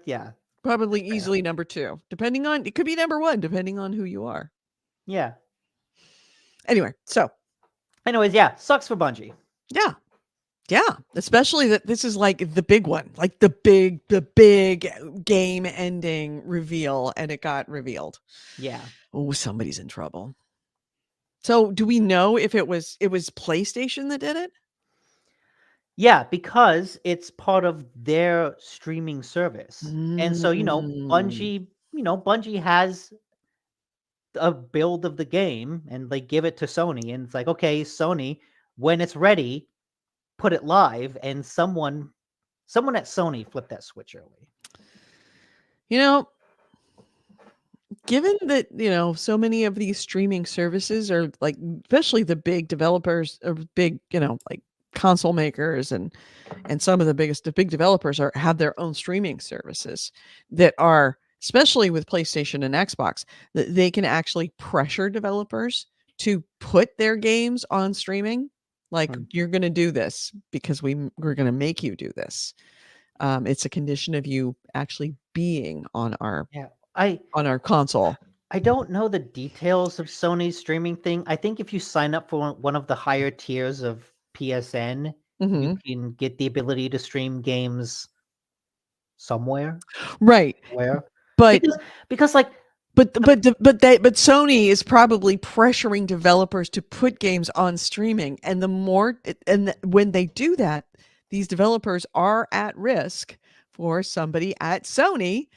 Yeah. Probably easily number 2. Depending on it could be number 1, depending on who you are. Yeah. Anyway, so anyways, yeah, sucks for Bungie. Yeah. Yeah, especially that this is like the big one, like the big game ending reveal, and it got revealed. Yeah. Oh, somebody's in trouble. So, do we know if it was PlayStation that did it? Yeah, because it's part of their streaming service. And so, Bungie has a build of the game and they give it to Sony and it's like, okay, Sony, when it's ready, put it live, and someone at Sony flipped that switch early. Given that, so many of these streaming services are like, especially the big developers or big, like console makers and some of the big developers have their own streaming services that are, especially with PlayStation and Xbox, that they can actually pressure developers to put their games on streaming. Like, you're going to do this because we're going to make you do this. It's a condition of you actually being on our console. I don't know the details of Sony's streaming thing. I think if you sign up for one of the higher tiers of PSN, you can get the ability to stream games somewhere. Right. Where? But because like but Sony is probably pressuring developers to put games on streaming, and when they do that, these developers are at risk for somebody at Sony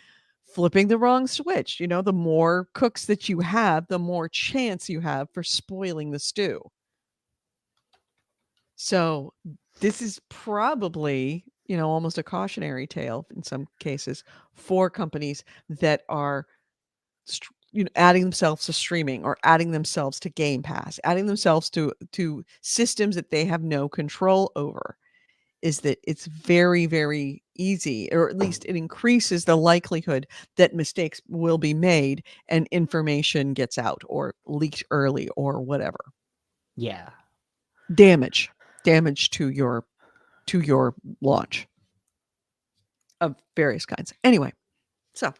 flipping the wrong switch. The more cooks that you have, the more chance you have for spoiling the stew. So this is probably, almost a cautionary tale in some cases for companies that are adding themselves to streaming or adding themselves to Game Pass, adding themselves to systems that they have no control over. is that it's very, very easy, or at least it increases the likelihood that mistakes will be made and information gets out or leaked early or whatever. Yeah. Damage to your launch of various kinds. Anyway, so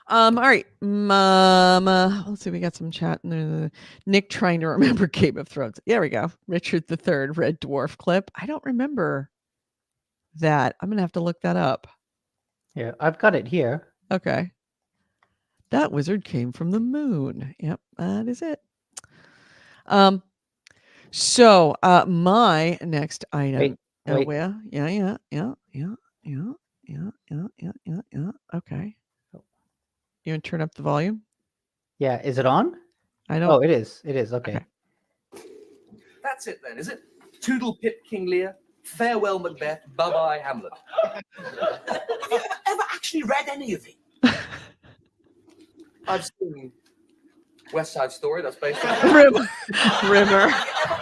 all right, let's see. We got some chat. Nick trying to remember Game of Thrones. There we go. Richard III Red Dwarf clip. I don't remember that. I'm gonna have to look that up. Yeah, I've got it here. Okay. That wizard came from the moon. Yep, that is it. So my next item. Wait. Well, yeah. Okay. You want to turn up the volume? Yeah, is it on? I don't. Oh, it is. It is. Okay. That's it then, is it? Toodle Pip King Lear, farewell Macbeth, bye-bye Hamlet. Have you ever actually read any of it? I've seen West Side Story, that's based on Rimmer. Have you ever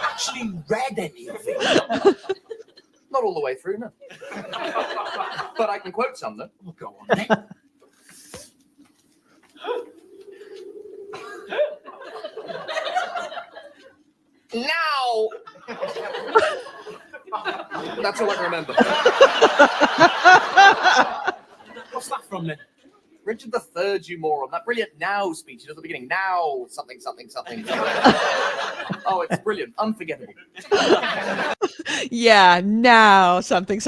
actually read any of it? Not all the way through, no. But I can quote some, though. Oh, go on, Nick. Now! That's all I can remember. What's that from then? Richard III, you moron. That brilliant now speech he does at the beginning. Now, something. Oh, it's brilliant. Unforgettable. Yeah, now something.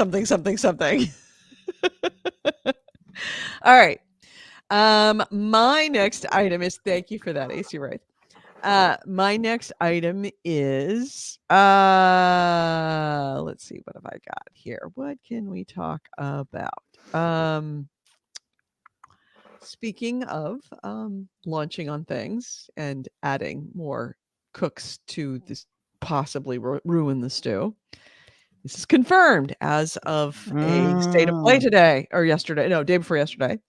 All right. My next item is, thank you for that, AC Wright. My next item is let's see, what have I got here? What can we talk about? Speaking of launching on things and adding more cooks to this possibly ruin the stew. This is confirmed as of a state of play today or yesterday. No, day before yesterday.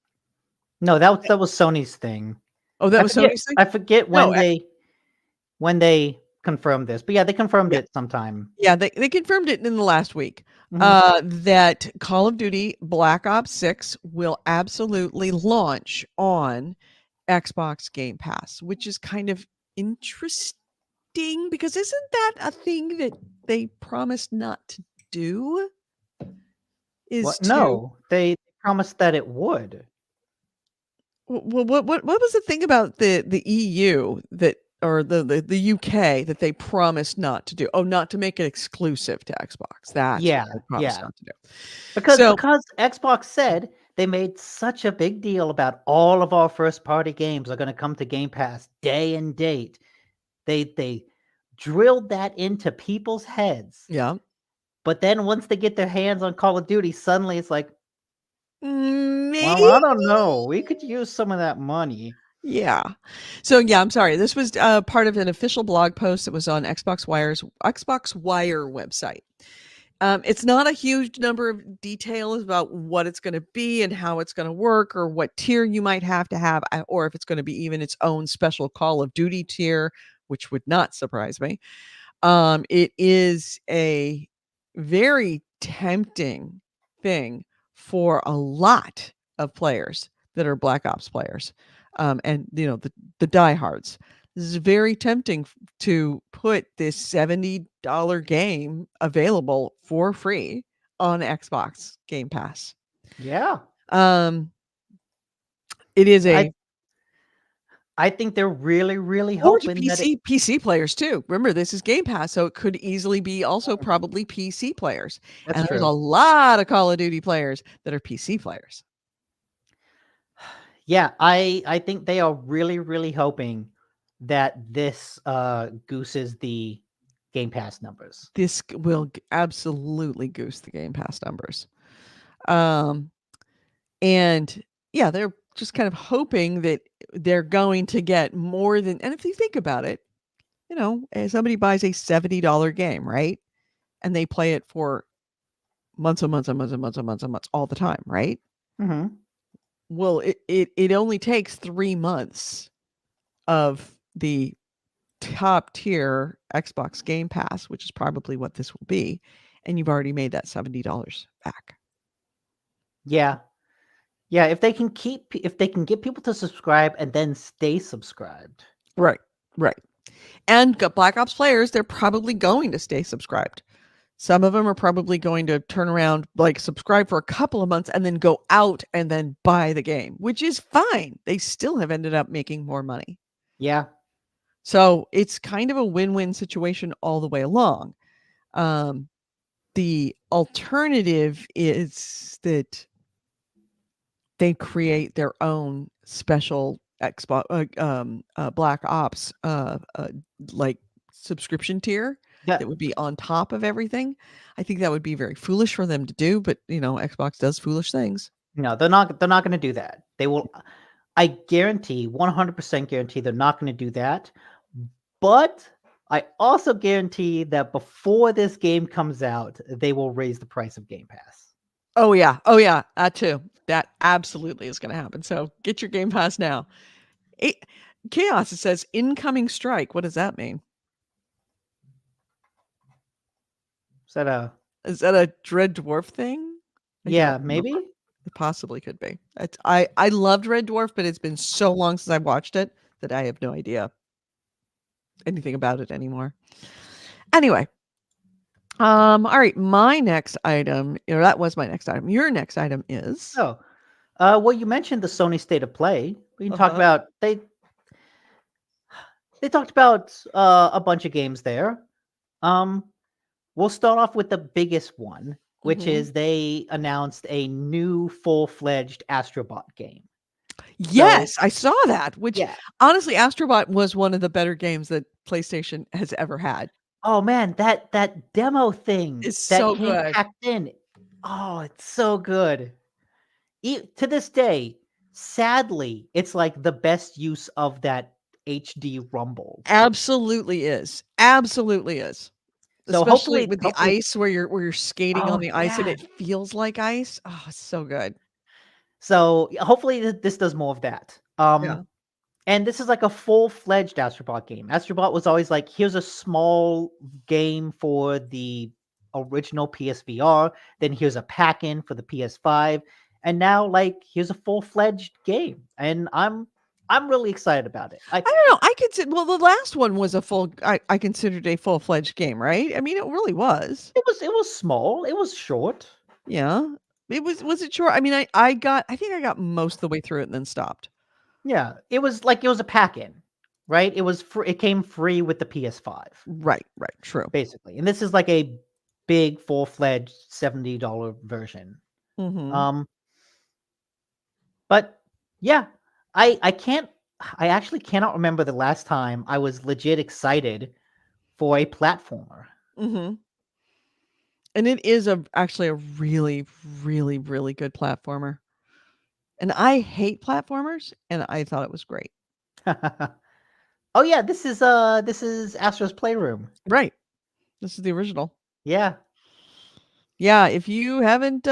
No, that was Sony's thing. Oh, that was Sony's thing? I forget when they confirmed this, but yeah, they confirmed it sometime. Yeah, they confirmed it in the last week. That Call of Duty Black Ops 6 will absolutely launch on Xbox Game Pass, which is kind of interesting because isn't that a thing that they promised not to do? No, they promised that it would. Well, what was the thing about the EU that, or the UK, that they promised not to do? Oh, not to make it exclusive to Xbox. That's what they promised not to do. Because Xbox said they made such a big deal about all of our first party games are going to come to Game Pass day and date. They drilled that into people's heads. Yeah. But then once they get their hands on Call of Duty, suddenly it's like, maybe? well, I don't know. We could use some of that money. Yeah. So yeah, I'm sorry. This was part of an official blog post that was on Xbox Wire website. It's not a huge number of details about what it's going to be and how it's going to work or what tier you might have to have, or if it's going to be even its own special Call of Duty tier, which would not surprise me. It is a very tempting thing for a lot of players that are Black Ops players. And the diehards. This is very tempting to put this $70 game available for free on Xbox Game Pass. Yeah. It is I think they're really, really hoping that PC players too. Remember, this is Game Pass, so it could easily be also probably PC players. That's true. There's a lot of Call of Duty players that are PC players. Yeah, I think they are really, really hoping that this gooses the Game Pass numbers. This will absolutely goose the Game Pass numbers. And yeah, they're just kind of hoping that they're going to get more than, and if you think about it, somebody buys a $70 game, right? And they play it for months and months and months and months and months and months all the time, right? Mm-hmm. Well, it only takes 3 months of the top tier Xbox Game Pass, which is probably what this will be, and you've already made that $70 back. Yeah. Yeah, if they can get people to subscribe and then stay subscribed. Right. And Black Ops players, they're probably going to stay subscribed. Some of them are probably going to turn around, like subscribe for a couple of months and then go out and then buy the game, which is fine. They still have ended up making more money. Yeah. So it's kind of a win-win situation all the way along. The alternative is that they create their own special Xbox, Black Ops, like subscription tier Yeah. that would be on top of everything. I think that would be very foolish for them to do, but Xbox does foolish things. No, they're not going to do that. They will. I guarantee, 100% guarantee, they're not going to do that. But I also guarantee that before this game comes out, they will raise the price of Game Pass. Oh yeah, that too. That absolutely is going to happen. So get your Game Pass now. Chaos, it says incoming strike. What does that mean? Is that a Red Dwarf thing? Yeah, maybe. It possibly could be. I loved Red Dwarf, but it's been so long since I watched it that I have no idea anything about it anymore. Anyway, all right. My next item, that was my next item. Your next item is. Well, you mentioned the Sony State of Play. We can talk about they talked about a bunch of games there. We'll start off with the biggest one, which is they announced a new full-fledged Astrobot game. Yes, I saw that, which honestly, Astrobot was one of the better games that PlayStation has ever had. Oh man, that demo thing is so good. Packed in. Oh, it's so good. To this day, sadly, it's like the best use of that HD rumble. Absolutely is. So especially with the ice where you're skating on the ice and it feels like ice. Oh, it's so good. So hopefully this does more of that. And this is like a full-fledged Astrobot game. Astrobot was always like, here's a small game for the original PSVR, then here's a pack-in for the PS5, and now like here's a full-fledged game. And I'm really excited about it. I don't know. I consider the last one was I considered a full-fledged game, right? I mean, it really was. It was small. It was short. Yeah. Was it short? I mean, I think I got most of the way through it and then stopped. Yeah, it was a pack-in, right? It came free with the PS5. Right, true. Basically. And this is like a big full-fledged $70 version. But yeah, I actually cannot remember the last time I was legit excited for a platformer. And it is actually a really, really, really good platformer. And I hate platformers, and I thought it was great. Oh yeah, this is Astro's Playroom. Right. This is the original. Yeah. Yeah, if you haven't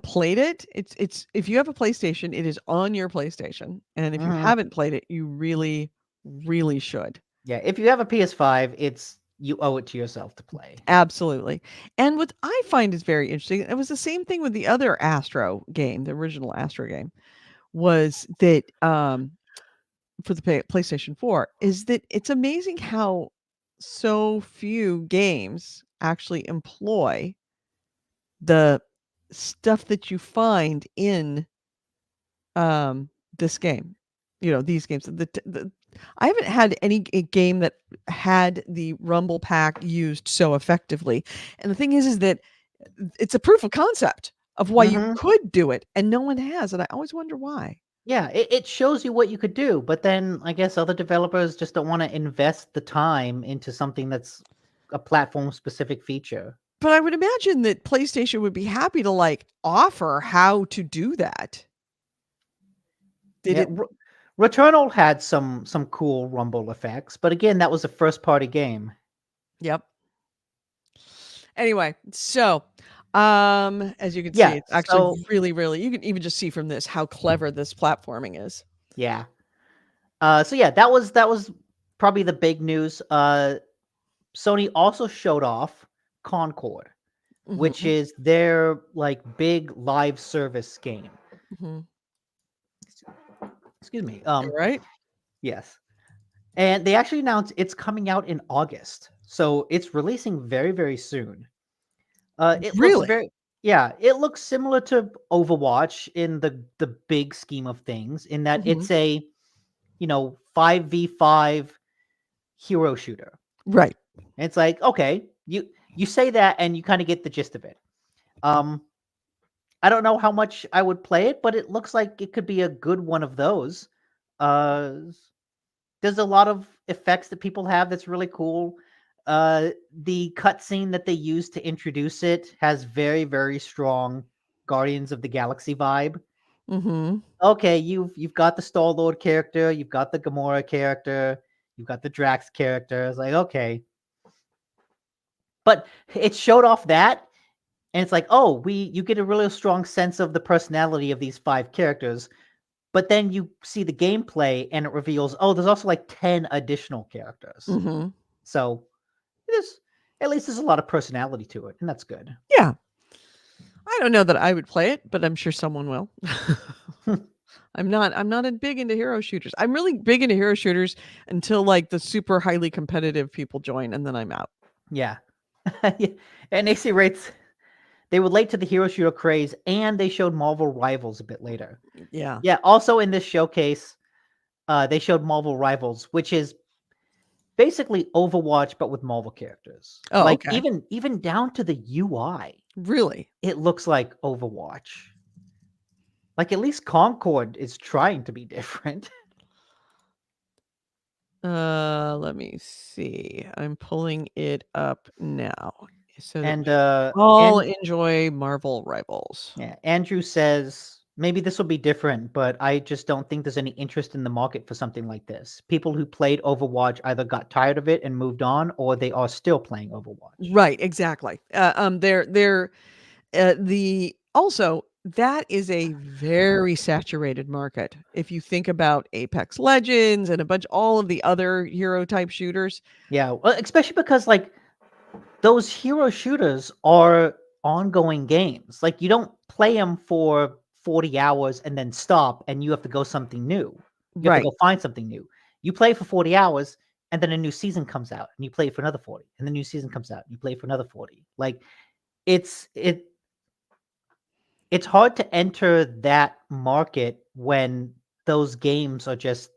played it, it's if you have a PlayStation, it is on your PlayStation. And if you haven't played it, you really, really should. Yeah, if you have a PS5, you owe it to yourself to play. Absolutely. And what I find is very interesting, it was the same thing with the other Astro game, the original Astro game, was that for the PlayStation 4, is that it's amazing how so few games actually employ the stuff that you find in this game. These games. I haven't had any game that had the Rumble Pack used so effectively. And the thing is that it's a proof of concept of why you could do it, and no one has. And I always wonder why. Yeah, it shows you what you could do, but then I guess other developers just don't want to invest the time into something that's a platform-specific feature. But I would imagine that PlayStation would be happy to offer how to do that. Returnal had some cool rumble effects, but again, that was a first-party game. Yep. Anyway, so as you can see, it's actually really, really, you can even just see from this how clever this platforming is. Yeah. So yeah, that was probably the big news. Sony also showed off Concord. which Mhm, is their like big live service game. mhm. Excuse me. You're right. Yes. And they actually announced it's coming out in August. So it's releasing very, very soon. It looks Really? very yeah, it looks similar to Overwatch in the big scheme of things, in that Mhm. it's a 5v5 hero shooter. Right. And it's like, okay, you say that and you kind of get the gist of it. Um I don't know how much I would play it, but it looks like it could be a good one of those. Uh there's a lot of effects that people have that's really cool. The cutscene that they use to introduce it has very, very strong Guardians of the Galaxy vibe. Mhm. Okay, you've got the Star Lord character, you've got the Gamora character, you've got the Drax character. It's like, okay, but it showed off that, and it's like, oh, you get a really strong sense of the personality of these 5 characters. But then you see the gameplay, and it reveals, oh, there's also like 10 additional characters. Mhm. So there's at least there's a lot of personality to it, and that's good. Yeah. I don't know that I would play it, but I'm sure someone will. I'm not big into hero shooters. I'm really big into hero shooters until like the super highly competitive people join, and then I'm out. Yeah. And AC rates, they were late to the hero shooter craze, and they showed Marvel Rivals a bit later. Yeah. Yeah, also in this showcase, they showed Marvel Rivals, which is basically Overwatch but with Marvel characters. Oh, Like okay. even down to the UI, Really? it looks like Overwatch. Like at least Concord is trying to be different. Let me see. I'm pulling it up now so that And we all and enjoy Marvel Rivals. yeah, Andrew says maybe this will be different, but I just don't think there's any interest in the market for something like this. People who played Overwatch either got tired of it and moved on, or they are still playing Overwatch. Right, exactly. They're the also that is a very saturated market. If you think about Apex Legends and all of the other hero type shooters. Yeah, well, especially because like those hero shooters are ongoing games. Like you don't play them for 40 hours and then stop and you have to go something new. You have to Right. go find something new. You play for 40 hours and then a new season comes out and you play for another 40 and the new season comes out and you play for another 40. Like it's it it's hard to enter that market when those games are just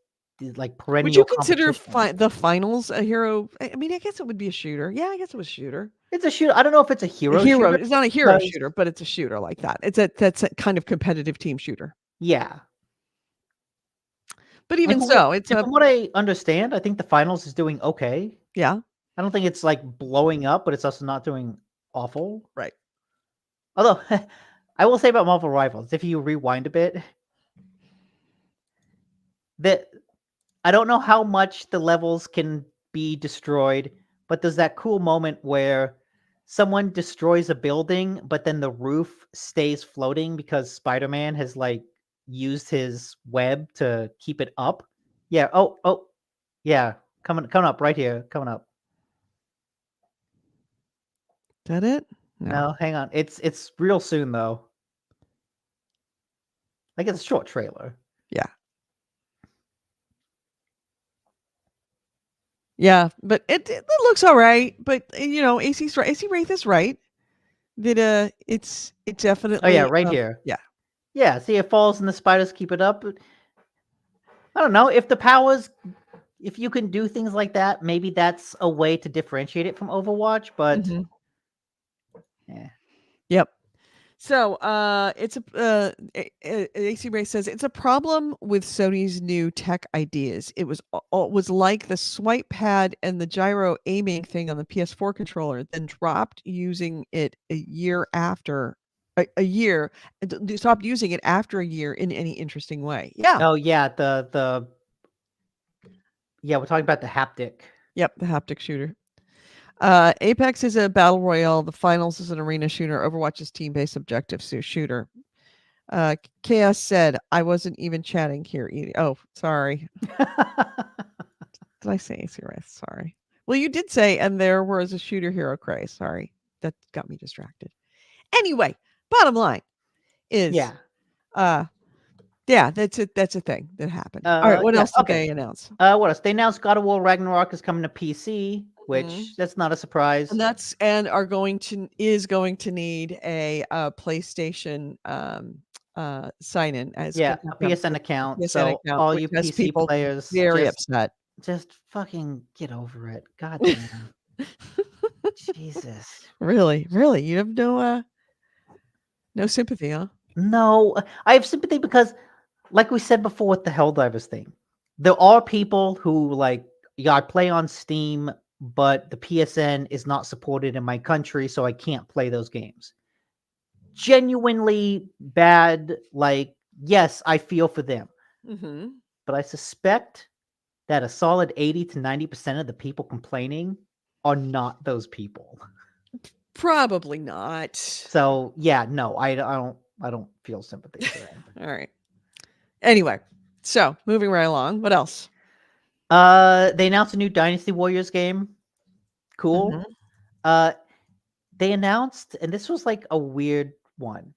like Would you perennial consider competition. the finals a hero? I mean, I guess it would be a shooter. Yeah, I guess it was a shooter. It's a shooter. I don't know if it's a A hero hero. shooter It's not a hero because shooter, but it's a shooter like that. That's a kind of competitive team shooter. yeah. But And even so, it's and a from what I understand, I think the finals is doing okay. yeah, I don't think it's like blowing up, but it's also not doing awful. right. Although I will say about Marvel Rivals, if you rewind a bit, that I don't know how much the levels can be destroyed, but there's that cool moment where someone destroys a building, but then the roof stays floating because Spider-Man has like used his web to keep it up. Yeah. Oh, yeah. Coming up right here. Coming up. Is that it? No, hang on. It's real soon though. Like it's a short trailer. Yeah. Yeah, but it looks all right. But AC's right. AC Wraith is right. That it Oh definitely yeah, right here. yeah. Yeah, see it falls and the spiders keep it up. I don't know if the powers, if you can do things like that, maybe that's a way to differentiate it from Overwatch. But Mhm. yeah, Yep. So, it's AC Ray says it's a problem with Sony's new tech ideas. It was like the swipe pad and the gyro aiming thing on the PS4 controller, then dropped using it a year after a year. They stopped using it after a year in any interesting way. Yeah. oh yeah, yeah, we're talking about the haptic. Yep. The haptic shooter. Apex is a battle royale. The finals is an arena shooter. Overwatch is team-based objective shooter. Chaos said, I wasn't even chatting here. Oh, sorry. Did I say serious? Sorry. Well, you did say, and there was a shooter hero craze. Sorry. That got me distracted. Anyway, bottom line is, Yeah. yeah, that's it. That's a thing that happened. All right, what Yeah, else did okay. they announce? What else? They announced God of War Ragnarok is coming to PC, which Mhm. that's not a surprise. And is going to need a PlayStation sign in as Yeah, a people have PSN account. PSN So account, all which you has PC people players very upset. just fucking get over it. God damn. Jesus. Really, you have no sympathy, huh? No, I have sympathy because, like we said before with the Helldivers thing, there are people who like, yeah, I play on Steam, but the PSN is not supported in my country, so I can't play those games. Genuinely bad. Like, yes, I feel for them, Mm-hmm. but I suspect that a solid 80 to 90% of the people complaining are not those people. Probably not. So yeah, no, I don't feel sympathy for them. All right. Anyway, so moving right along. What else? They announced a new Dynasty Warriors game. Cool. Mhm. They announced, and this was like a weird one.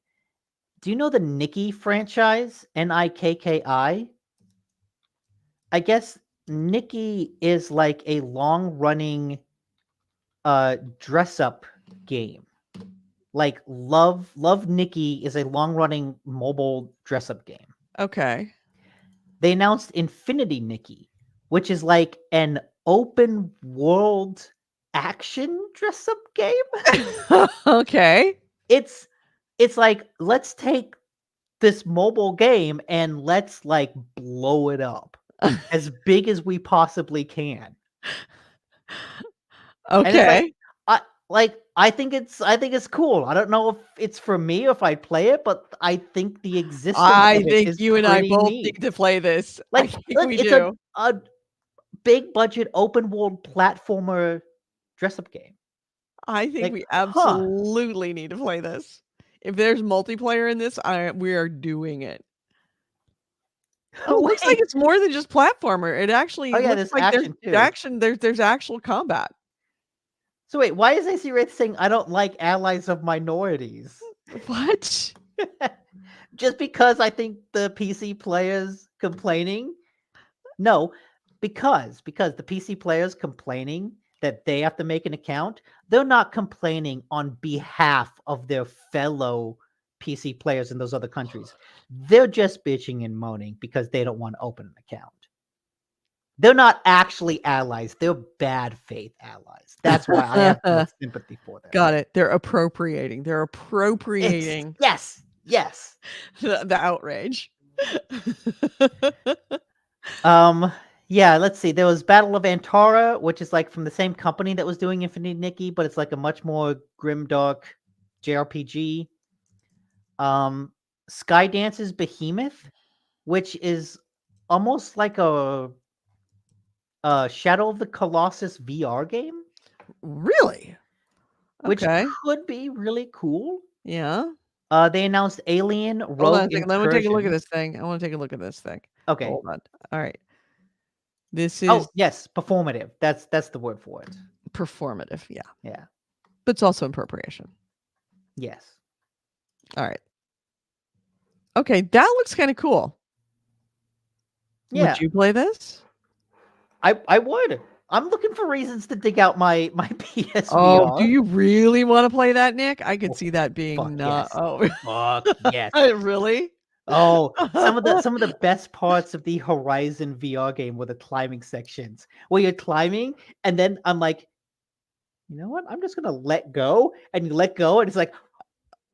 Do you know the Nikki franchise? Nikki? I guess Nikki is like a long-running dress-up game. Like Love Nikki is a long-running mobile dress-up game. Okay. They announced Infinity Nikki, which is like an open world action dress-up game. Okay. It's like, let's take this mobile game and let's like blow it up as big as we possibly can. And it's Okay. I think it's cool. I don't know if it's for me or if I play it, but I think the existence I of it think is you and I pretty both neat. need to play this. I Like, think look, we it's do. a big budget open world platformer dress up game. I think Like, we huh. absolutely need to play this. If there's multiplayer in this, we are doing it. Oh, it looks like Wait. it's more than just platformer. It actually Oh yeah, looks there's like there's action too. action. There's actual combat. So wait, why is AC Wraith saying I don't like allies of minorities? What? Just because I think the PC players complaining? No, because the PC players complaining that they have to make an account, they're not complaining on behalf of their fellow PC players in those other countries. They're just bitching and moaning because they don't want to open an account. They're not actually allies. They're bad faith allies. That's why I have no sympathy for them. Got it. They're appropriating. They're appropriating Yes. the outrage. Yeah, let's see. There was Battle of Antara, which is like from the same company that was doing Infinite Nikki, but it's like a much more grimdark JRPG. Skydance's Behemoth, which is almost like a Shadow of the Colossus VR game, Really? which Okay. could be really cool. Yeah. They announced Alien Hold on Rogue a second. Let me take a look at Incursion. this thing. I want to take a look at this thing. Okay. Hold on. All right. This Oh, is yes, performative. That's the word for it. performative. Yeah. Yeah. But it's also appropriation. Yes. All right. Okay. That looks kind of cool. Yeah. Would you play this? I would. I'm looking for reasons to dig out my PSVR. Oh, do you really want to play that, Nick? I could Oh, see that being fuck not. yes. Oh, Fuck yes. Really? Oh, some of the best parts of the Horizon VR game were the climbing sections where you're climbing, and then I'm like, you know what? I'm just gonna let go, and you let go, and it's like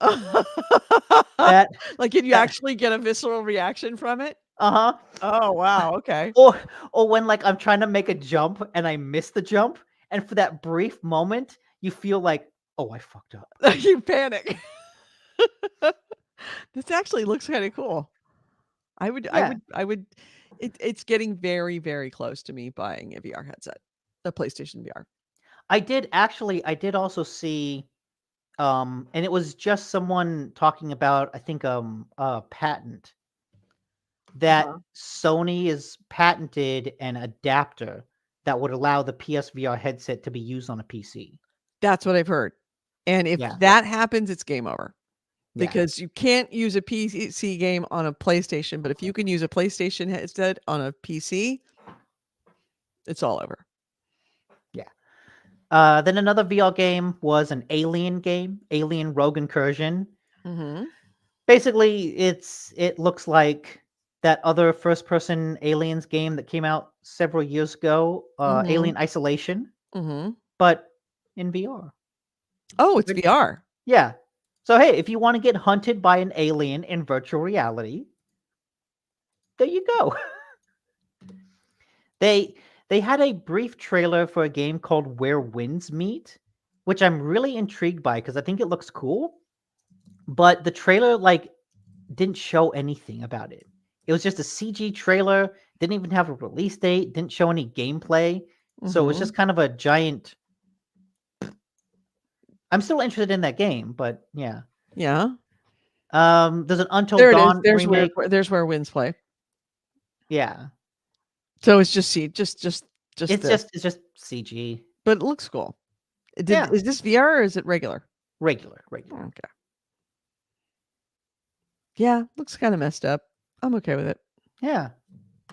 that. Like, can you that actually get a visceral reaction from it? uh-huh. Oh, wow. Okay. Or when like I'm trying to make a jump and I miss the jump, and for that brief moment, you feel like, oh, I fucked up. You panic. This actually looks kind of cool. I would. It's getting very, very close to me buying a VR headset, a PlayStation VR. I did also see, and it was just someone talking about, I think, a patent that Sony is patented an adapter that would allow the PSVR headset to be used on a PC. That's what I've heard. And if Yeah. that happens, it's game over. Yeah. because you can't use a PC game on a PlayStation, but if you can use a PlayStation headset on a PC, it's all over. Then another VR game was an Alien game, Alien Rogue Incursion. Mm-hmm. Basically, it looks like that other first-person Aliens game that came out several years ago, Mhm. Alien Isolation, Mm-hmm. but in VR. Oh, it's Good. VR. Yeah. So hey, if you want to get hunted by an alien in virtual reality, there you go. They had a brief trailer for a game called Where Winds Meet, which I'm really intrigued by because I think it looks cool. But the trailer didn't show anything about it. It was just a CG trailer, didn't even have a release date, didn't show any gameplay. So it was Mhm. just kind of a giant. I'm still interested in that game, but yeah. Yeah. There's an Until There it is. Dawn remake. There's where winds play. Yeah. So it's just just It's this. just CG. But it looks cool. Yeah. Is this VR or is it regular? Regular. Okay. Yeah, looks kind of messed up. I'm okay with it. Yeah.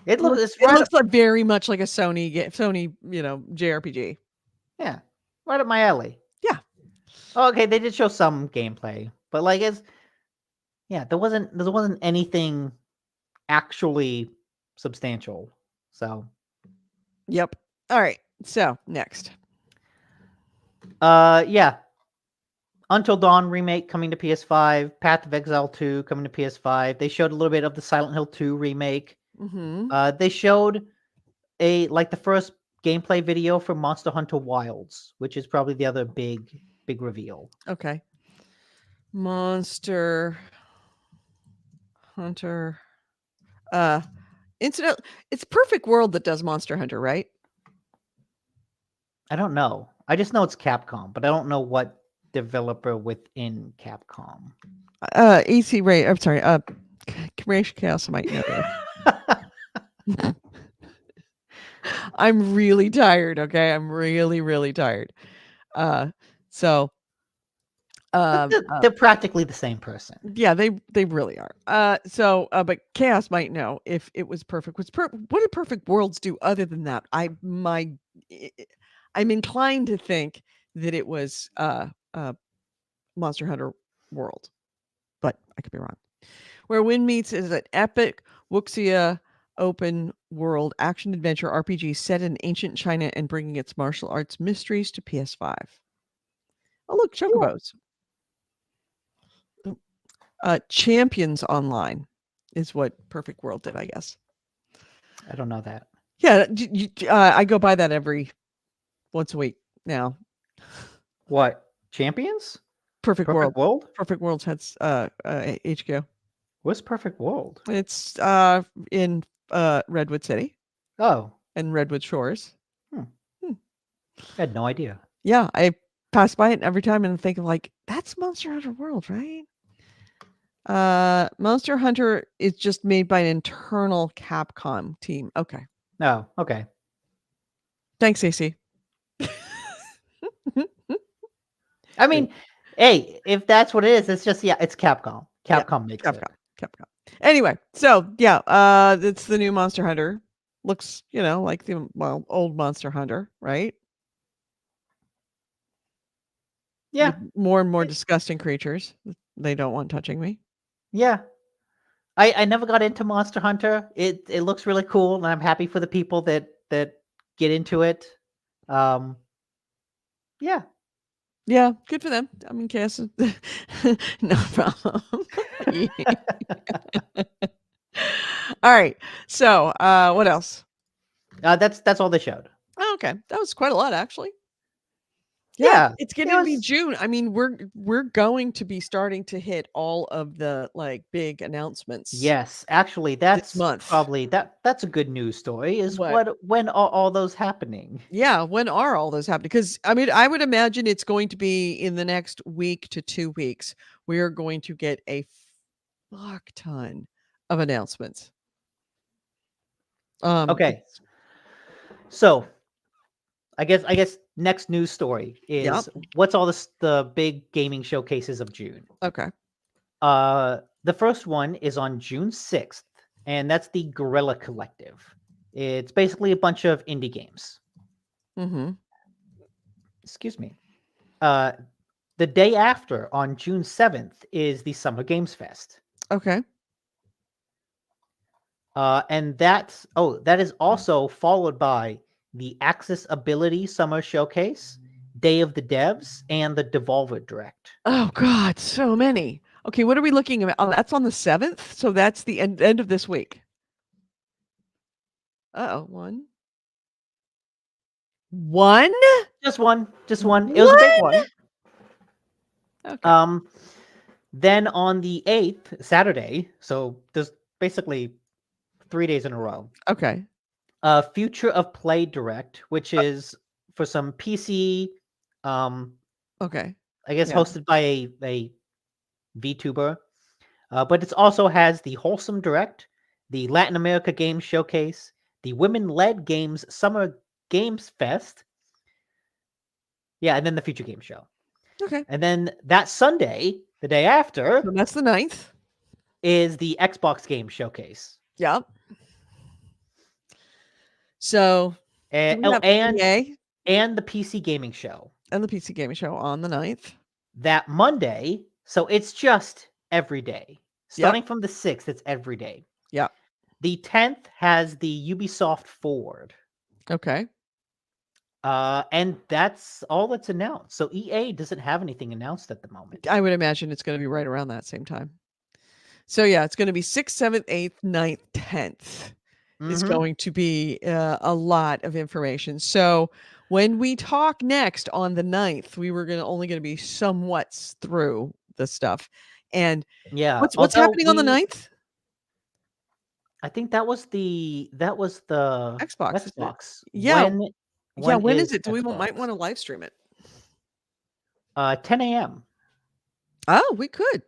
It looks it's It right looks like very much like a Sony JRPG. yeah. Right up my alley. Yeah. Oh, okay, they did show some gameplay, but there wasn't anything actually substantial. So Yep. All right. So next. yeah. Until Dawn remake coming to PS5, Path of Exile 2 coming to PS5. They showed a little bit of the Silent Hill 2 remake. Mm-hmm. They showed the first gameplay video for Monster Hunter Wilds, which is probably the other big reveal. Okay. Monster Hunter. Incident. It's Perfect World that does Monster Hunter, right? I don't know. I just know it's Capcom, but I don't know what developer within Capcom. AC Ray. I'm sorry. Rage Chaos might know this. I'm really tired. Okay, I'm really, really tired. So. They're practically the same person. Yeah, they really are. But Chaos might know if it was perfect. What did Perfect Worlds do other than that? I'm inclined to think that it was Monster Hunter World, but I could be wrong. Where Wind Meets is an epic wuxia open world action adventure RPG set in ancient China and bringing its martial arts mysteries to PS5. Oh look, chocobos. Champions Online is what Perfect World did, I guess. I don't know that. Yeah, I go by that once a week now. What? Champions? Perfect World. World? Perfect World has HQ. What's Perfect World? It's in Redwood City. Oh. And Redwood Shores. I had no idea. Yeah, I pass by it every time and think that's Monster Hunter World, right? Monster Hunter is just made by an internal Capcom team. Okay. Oh, okay. Thanks, AC. I mean, hey, if that's what it is, it's just it's Capcom. Capcom makes it. Capcom. Anyway, so yeah, it's the new Monster Hunter. Looks, like the old Monster Hunter, right? Yeah. With more and more disgusting creatures. They don't want touching me. Yeah. I never got into Monster Hunter. It looks really cool, and I'm happy for the people that get into it. Yeah. Yeah, good for them. I mean, Cass, no problem. All right. So, what else? That's all they showed. Oh, okay, that was quite a lot, actually. Yeah, it's getting to be June. I mean, we're going to be starting to hit all of the big announcements. Yes, actually, that's this month. Probably that's a good news story. Is when are all those happening? Yeah, when are all those happening? Because I mean, I would imagine it's going to be in the next week to 2 weeks. We are going to get a fuck ton of announcements. Okay, so I guess next news story is what's all the big gaming showcases of June. Okay. The first one is on June 6th, and that's the Guerrilla Collective. It's basically a bunch of indie games. Mm-hmm. Excuse me. The day after, on June 7th, is the Summer Games Fest. Okay. And that is also followed by the Accessibility Summer Showcase, Day of the Devs, and the Devolver Direct. Oh God, so many. Okay, what are we looking at? Oh, that's on the 7th, so that's the end of this week. One. Just one. It was a big one. Okay. Then on the 8th, Saturday, so there's basically 3 days in a row. Okay. Future of Play Direct, which is for some PC, Okay. I guess Yeah. hosted by a VTuber. But it also has the Wholesome Direct, the Latin America Games Showcase, the Women-Led Games Summer Games Fest. Yeah, and then the Future Game Show. Okay. And then that Sunday, the day after, So that's the 9th. is the Xbox Game Showcase. Yep. So And do we have EA and the PC Gaming Show. and the PC Gaming Show on the 9th. That Monday, so it's just every day. Starting from the 6th, it's every day. Yeah. The 10th has the Ubisoft Forward. Okay. And that's all that's announced. So EA doesn't have anything announced at the moment. I would imagine it's going to be right around that same time. So yeah, it's going to be 6th, 7th, 8th, 9th, 10th. It's going to be a lot of information. So when we talk next on the 9th, we were only going to be somewhat through the stuff. And Yeah, what's happening on the 9th? I think that was the Xbox. Xbox. Yeah. When is it? Xbox? We might want to live stream it. 10 a.m. Oh, we could.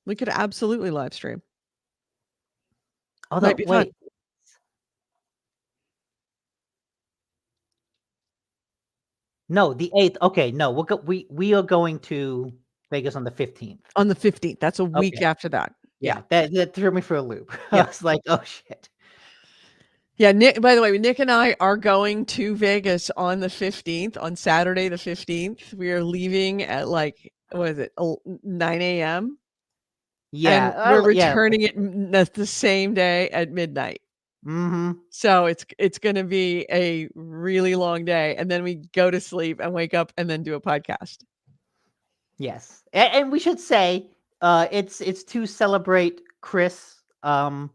We could absolutely live stream. Although, Might be fun. No, the 8th. Okay, no, we are going to Vegas on the 15th. On the 15th. That's a week after that. Yeah, that threw me for a loop. Yeah. I was like, oh shit. Yeah, Nick, by the way, Nick and I are going to Vegas on the 15th, on Saturday the 15th. We are leaving at like, 9 a.m.? Yeah. And we're returning it the same day at midnight. Mm-hmm. So it's going to be a really long day. And then we go to sleep and wake up and then do a podcast. Yes. And we should say it's to celebrate Chris. Yes.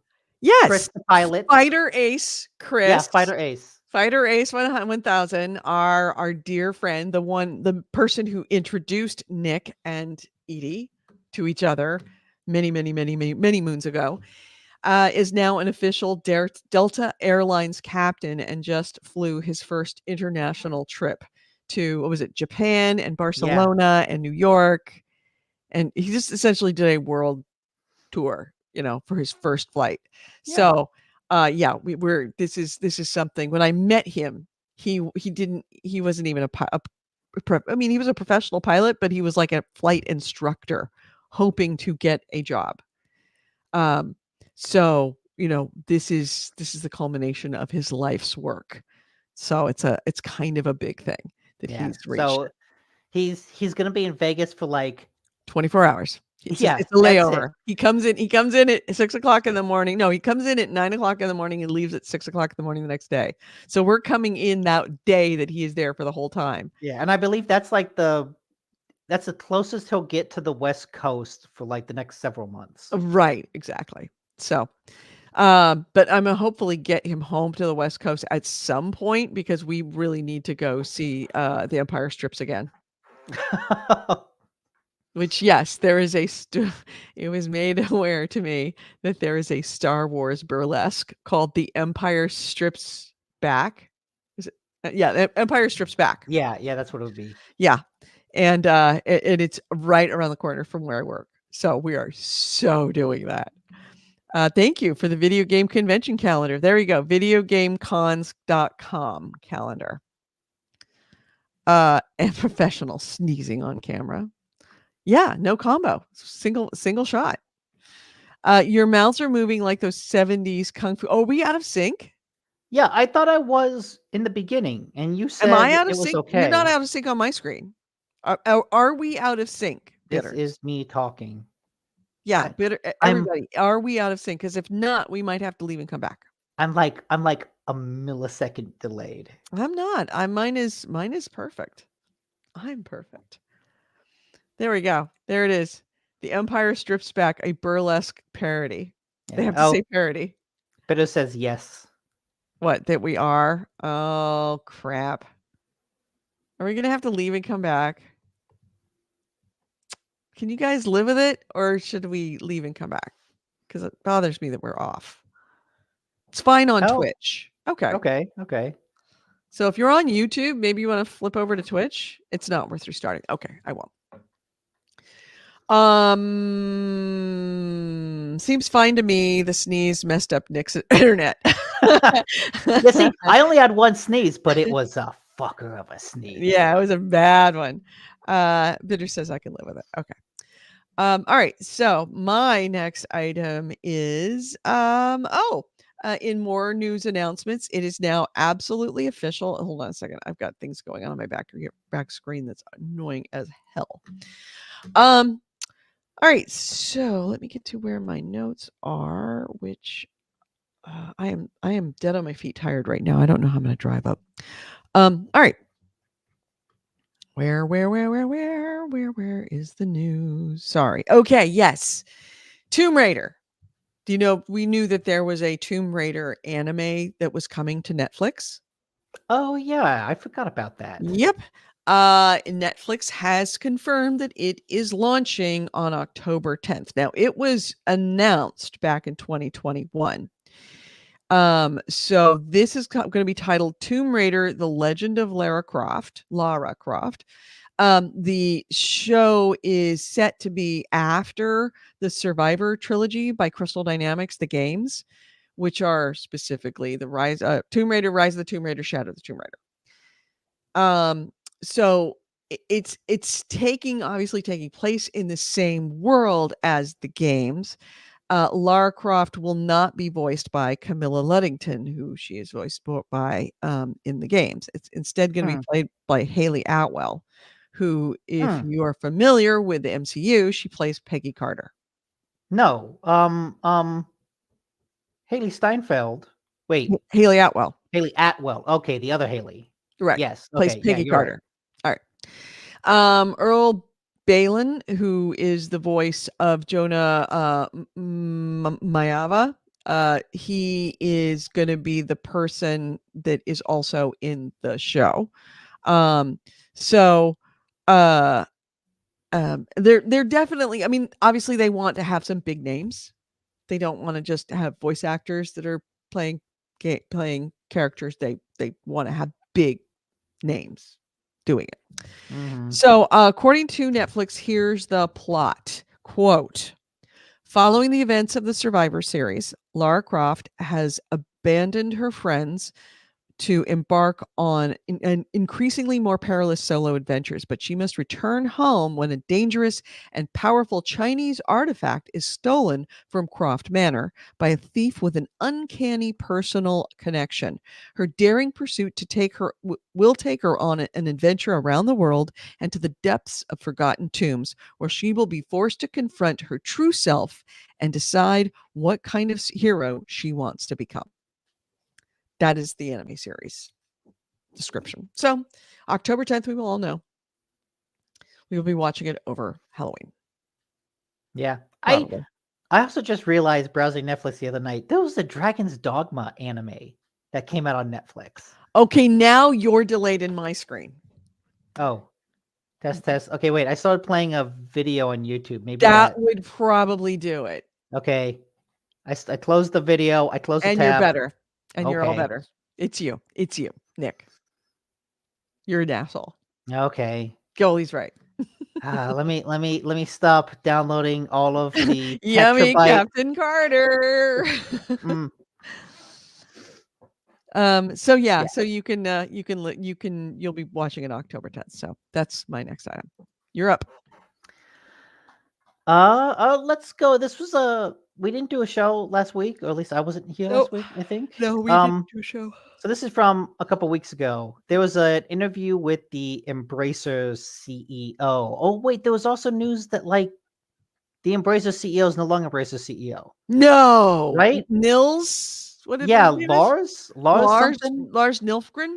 Chris the pilot. Fighter Ace Chris. Yeah, Fighter Ace. Fighter Ace 1000, our dear friend, the person who introduced Nick and Edie to each other many moons ago, is now an official Delta Airlines captain and just flew his first international trip to, Japan and Barcelona and New York. And he just essentially did a world tour, for his first flight. Yeah. So, this is something. When I met him, he wasn't even he was a professional pilot, but he was like a flight instructor hoping to get a job. So, this is the culmination of his life's work. So it's kind of a big thing that he's reached. So he's going to be in Vegas for like 24 hours. It's a layover. He comes in at 6:00 in the morning. No, he comes in at 9:00 in the morning and leaves at 6:00 in the morning the next day. So we're coming in that day that he is there for the whole time. Yeah. And I believe that's the closest he'll get to the West Coast for like the next several months. Right. Exactly. So, but I'm gonna hopefully get him home to the West Coast at some point because we really need to go see the Empire Strips again. Which, yes, there is it was made aware to me that there is a Star Wars burlesque called The Empire Strips Back. Is it? The Empire Strips Back. Yeah, that's what it would be. Yeah. And it's right around the corner from where I work. So we are so doing that. Thank you for the video game convention calendar. There you go. videogamecons.com calendar. And professional sneezing on camera. Yeah, no combo. Single shot. Your mouths are moving like those 70s kung fu. Oh, are we out of sync? Yeah, I thought I was in the beginning, and you Am I said out it of was sync? You're not okay. out of sync on my screen. Are we out of sync? This Bitter. is me talking. Yeah, I- bitter. I'm Everybody, are we out of sync? Because if not, we might have to leave and come back. I'm like a millisecond delayed. I'm not. Mine is perfect. I'm perfect. There we go. There it is. The Empire strips back a burlesque parody. They Yeah. have to Oh, say parody. Bitter says yes. What, that we are? Oh, crap. Are we going to have to leave and come back? Can you guys live with it, or should we leave and come back? Because it bothers me that we're off. It's fine on Oh, Twitch. Okay. okay. So if you're on YouTube, maybe you want to flip over to Twitch. It's not worth restarting. Okay, I won't. Seems fine to me. The sneeze messed up Nick's internet. Yeah, see, I only had one sneeze, but it was a fucker of a sneeze. Yeah, it was a bad one. Bitter says I can live with it. Okay. All right. So my next item is in more news announcements, it is now absolutely official. Hold on a second. I've got things going on my back screen that's annoying as hell. All right, so let me get to where my notes are, which I am dead on my feet tired right now. I don't know how I'm going to drive up. All right. Where is the news? Sorry. Okay, yes. Tomb Raider. Do you know we knew that there was a Tomb Raider anime that was coming to Netflix? Oh yeah, I forgot about that. Yep. Netflix has confirmed that it is launching on October 10th. Now, it was announced back in 2021. So this is going to be titled Tomb Raider: The Legend of Lara Croft. The show is set to be after the Survivor trilogy by Crystal Dynamics, the games, which are specifically the Tomb Raider, Rise of the Tomb Raider, Shadow of the Tomb Raider. So it's obviously taking place in the same world as the games. Lara Croft will not be voiced by Camilla Luddington, who she is voiced by in the games. It's instead going to be played by Haley Atwell, who, if you are familiar with the MCU, she plays Peggy Carter. No, Haley Steinfeld. Wait, Haley Atwell. Haley Atwell. Okay, the other Haley. Correct. Yes. Plays Okay. Peggy Yeah, Carter. Right. All right. Earl Balin, who is the voice of Jonah Mayava, he is going to be the person that is also in the show. They're definitely, I mean, obviously they want to have some big names. They don't want to just have voice actors that are playing characters. They want to have big names doing it. So, according to Netflix, here's the plot. Quote, following the events of the Survivor series, Lara Croft has abandoned her friends to embark on an increasingly more perilous solo adventures, but she must return home when a dangerous and powerful Chinese artifact is stolen from Croft Manor by a thief with an uncanny personal connection. Her daring pursuit will take her on an adventure around the world and to the depths of forgotten tombs, where she will be forced to confront her true self and decide what kind of hero she wants to become. That is the anime series description. So, October 10th, we will all know. We will be watching it over Halloween. Yeah. Probably. I also just realized browsing Netflix the other night, there was a Dragon's Dogma anime that came out on Netflix. Okay, now you're delayed in my screen. Oh. Test. Okay, wait. I started playing a video on YouTube. Maybe that would probably do it. Okay. I closed the video. I closed the tab. And you're better. And you're all better. It's you, Nick. You're an asshole. Okay. Goalie's right. Let me stop downloading all of the Yummy petabyte. Captain Carter. So you'll be watching it October 10th. So that's my next item. You're up. Let's go. This was we didn't do a show last week, or at least I wasn't here Nope. last week, I think. No, we didn't do a show. So this is from a couple weeks ago. There was an interview with the Embracer CEO. Oh wait, there was also news that like the Embracer CEO is no longer Embracer CEO. No, Right? Nils. What did Yeah, his name is? Lars something. Lars Nilfgren.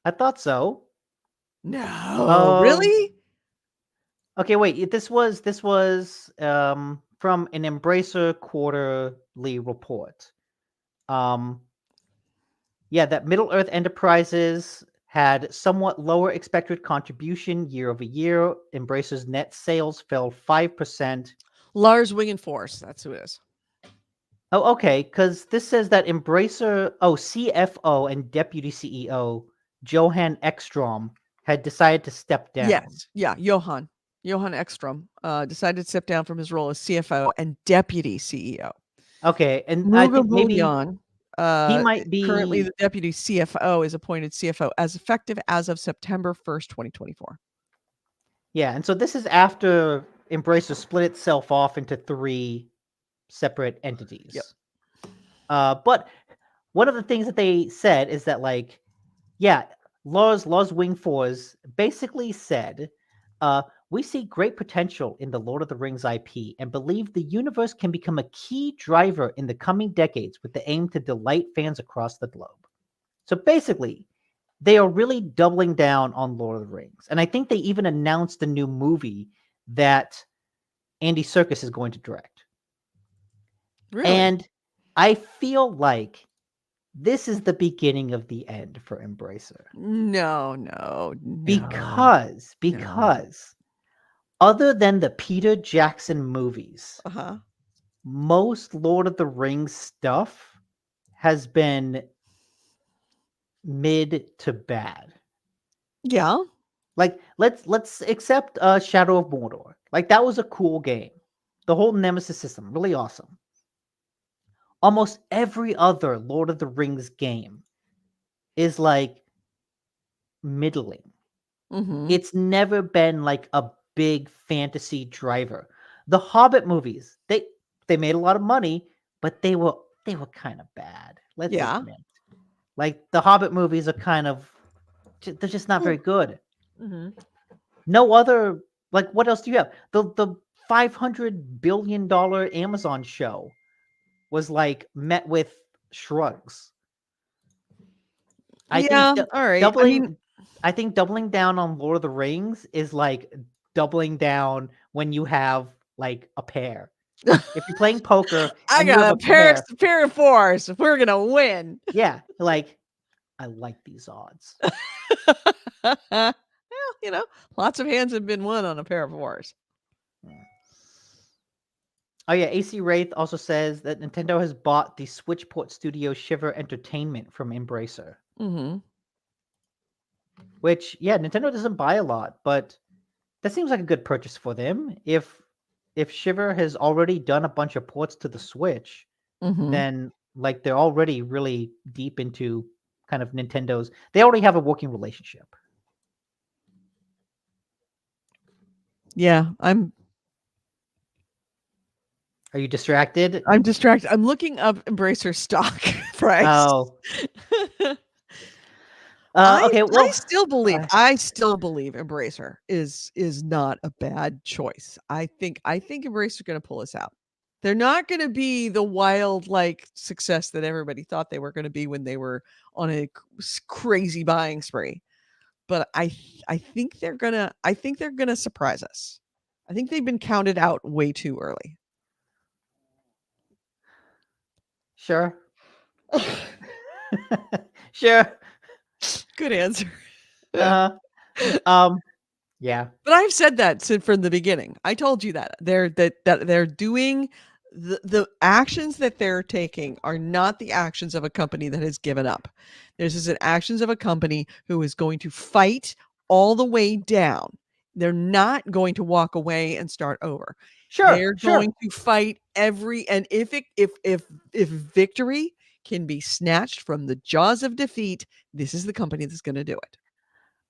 I thought so. No, really? Okay, wait. This was from an Embracer quarterly report. Yeah, that Middle Earth Enterprises had somewhat lower expected contribution year over year. Embracer's net sales fell 5%. Lars Wingenforce. That's who it is. Oh, okay. Because this says that Embracer, CFO and Deputy CEO Johan Ekstrom had decided to step down. Yes. Yeah. Johan Ekstrom decided to step down from his role as CFO and Deputy CEO. Okay, and I think maybe he might be currently the Deputy CFO is appointed CFO as effective as of September 1st, 2024. Yeah, and so this is after Embracer split itself off into 3 separate entities. Yep. But one of the things that they said is that, like, yeah, Lars Wingfors basically said, we see great potential in the Lord of the Rings IP and believe the universe can become a key driver in the coming decades with the aim to delight fans across the globe. So basically, they are really doubling down on Lord of the Rings. And I think they even announced a new movie that Andy Serkis is going to direct. Really? And I feel like this is the beginning of the end for Embracer. No. Because other than the Peter Jackson movies, most Lord of the Rings stuff has been mid to bad. Yeah. Like let's accept Shadow of Mordor. Like that was a cool game. The whole Nemesis system, really awesome. Almost every other Lord of the Rings game is like middling. It's never been like a big fantasy driver. The Hobbit movies, they made a lot of money, but they were kind of bad. Let's admit. Like the Hobbit movies are kind of, they're just not very good. No other, like what else do you have? The $500 billion Amazon show was like met with shrugs. I think all right. I think doubling down on Lord of the Rings is like doubling down when you have like a pair. If you're playing poker, I and you got have a pair of 4s. We're gonna win. Yeah, like I like these odds. Well, lots of hands have been won on a pair of 4s. Oh yeah, AC Wraith also says that Nintendo has bought the Switchport studio Shiver Entertainment from Embracer. Which, yeah, Nintendo doesn't buy a lot, but that seems like a good purchase for them. If Shiver has already done a bunch of ports to the Switch, then like they're already really deep into kind of Nintendo's. They already have a working relationship. Yeah, Are you distracted? I'm distracted. I'm looking up Embracer stock price. Oh. Okay. Well, I still believe Embracer is not a bad choice. I think Embracer going to pull us out. They're not going to be the wild like success that everybody thought they were going to be when they were on a crazy buying spree. But I think they're gonna surprise us. I think they've been counted out way too early. Sure. Sure. Good answer. Yeah. But I've said that from the beginning. I told you that they're doing the actions that they're taking are not the actions of a company that has given up. This is an actions of a company who is going to fight all the way down. They're not going to walk away and start over. They're going to fight and if victory can be snatched from the jaws of defeat, this is the company that's going to do it.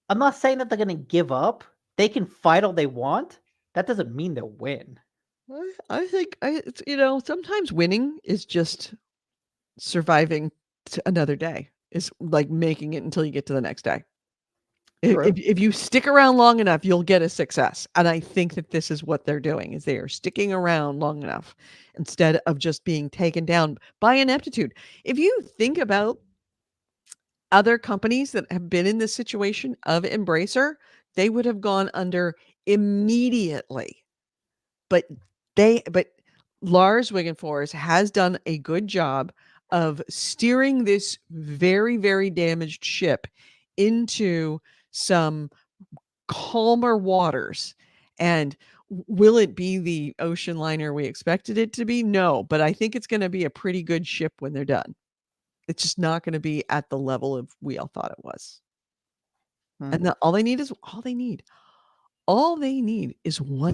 I'm not saying that they're going to give up. They can fight all they want, that doesn't mean they'll win. I think sometimes winning is just surviving to another day. Is like making it until you get to the next day. True. If you stick around long enough, you'll get a success. And I think that this is what they're doing, is they are sticking around long enough instead of just being taken down by ineptitude. If you think about other companies that have been in this situation of Embracer, they would have gone under immediately. But Lars Wiggenforce has done a good job of steering this very, very damaged ship into some calmer waters. And will it be the ocean liner we expected it to be? No, but I think it's going to be a pretty good ship when they're done. It's just not going to be at the level of we all thought it was. And all they need is one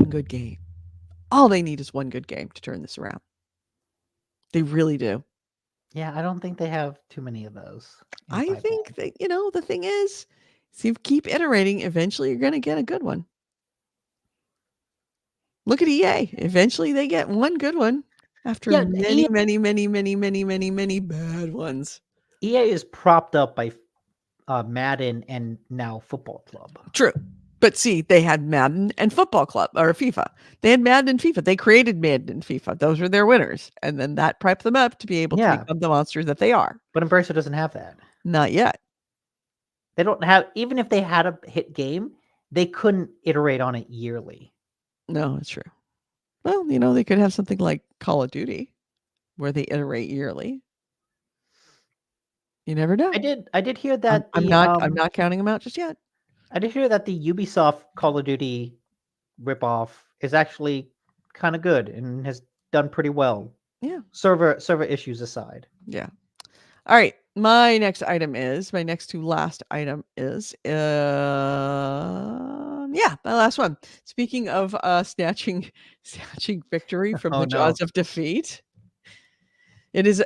good game. All they need is one good game to turn this around. They really do. Yeah, I don't think they have too many of those. I think that, the thing is, if you keep iterating, eventually you're going to get a good one. Look at EA. Eventually they get one good one after many, many, many, many, many, many, many bad ones. EA is propped up by Madden and now Football Club. True. But see, they had Madden and Football Club, or FIFA. They had Madden and FIFA. They created Madden and FIFA. Those were their winners. And then that prepped them up to be able to become the monsters that they are. But Embracer doesn't have that. Not yet. They don't have, even if they had a hit game, they couldn't iterate on it yearly. No, it's true. Well, they could have something like Call of Duty where they iterate yearly. You never know. I did hear that I'm not counting them out just yet. I did hear that the Ubisoft Call of Duty ripoff is actually kind of good and has done pretty well. Yeah. Server issues aside. Yeah. All right. My next to last item is my last one. Speaking of snatching victory from the jaws of defeat. It is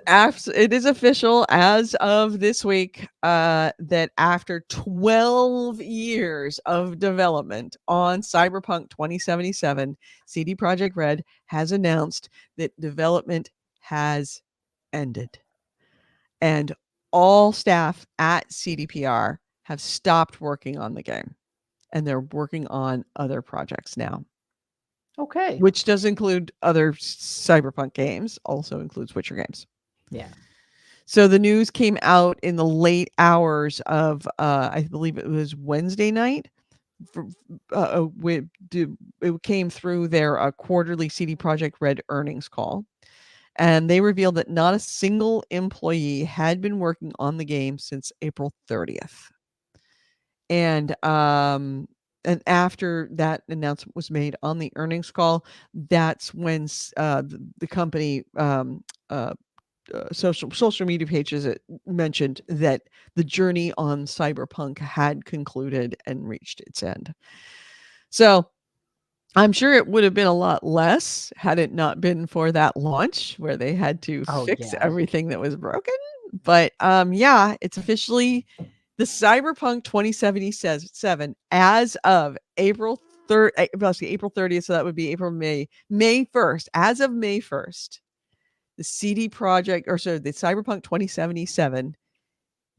official as of this week that after 12 years of development on Cyberpunk 2077, CD Projekt Red has announced that development has ended. And all staff at CDPR have stopped working on the game. And they're working on other projects now. Okay. Which does include other Cyberpunk games, also includes Witcher games. Yeah. So the news came out in the late hours of, I believe it was Wednesday night. It came through their quarterly CD Projekt Red earnings call. And they revealed that not a single employee had been working on the game since April 30th. And after that announcement was made on the earnings call, that's when the company social media pages mentioned that the journey on Cyberpunk had concluded and reached its end. So I'm sure it would have been a lot less had it not been for that launch where they had to fix everything that was broken. But it's officially the Cyberpunk 2077 as of April 30th. So that would be May 1st. As of May 1st, the CD Projekt, the Cyberpunk 2077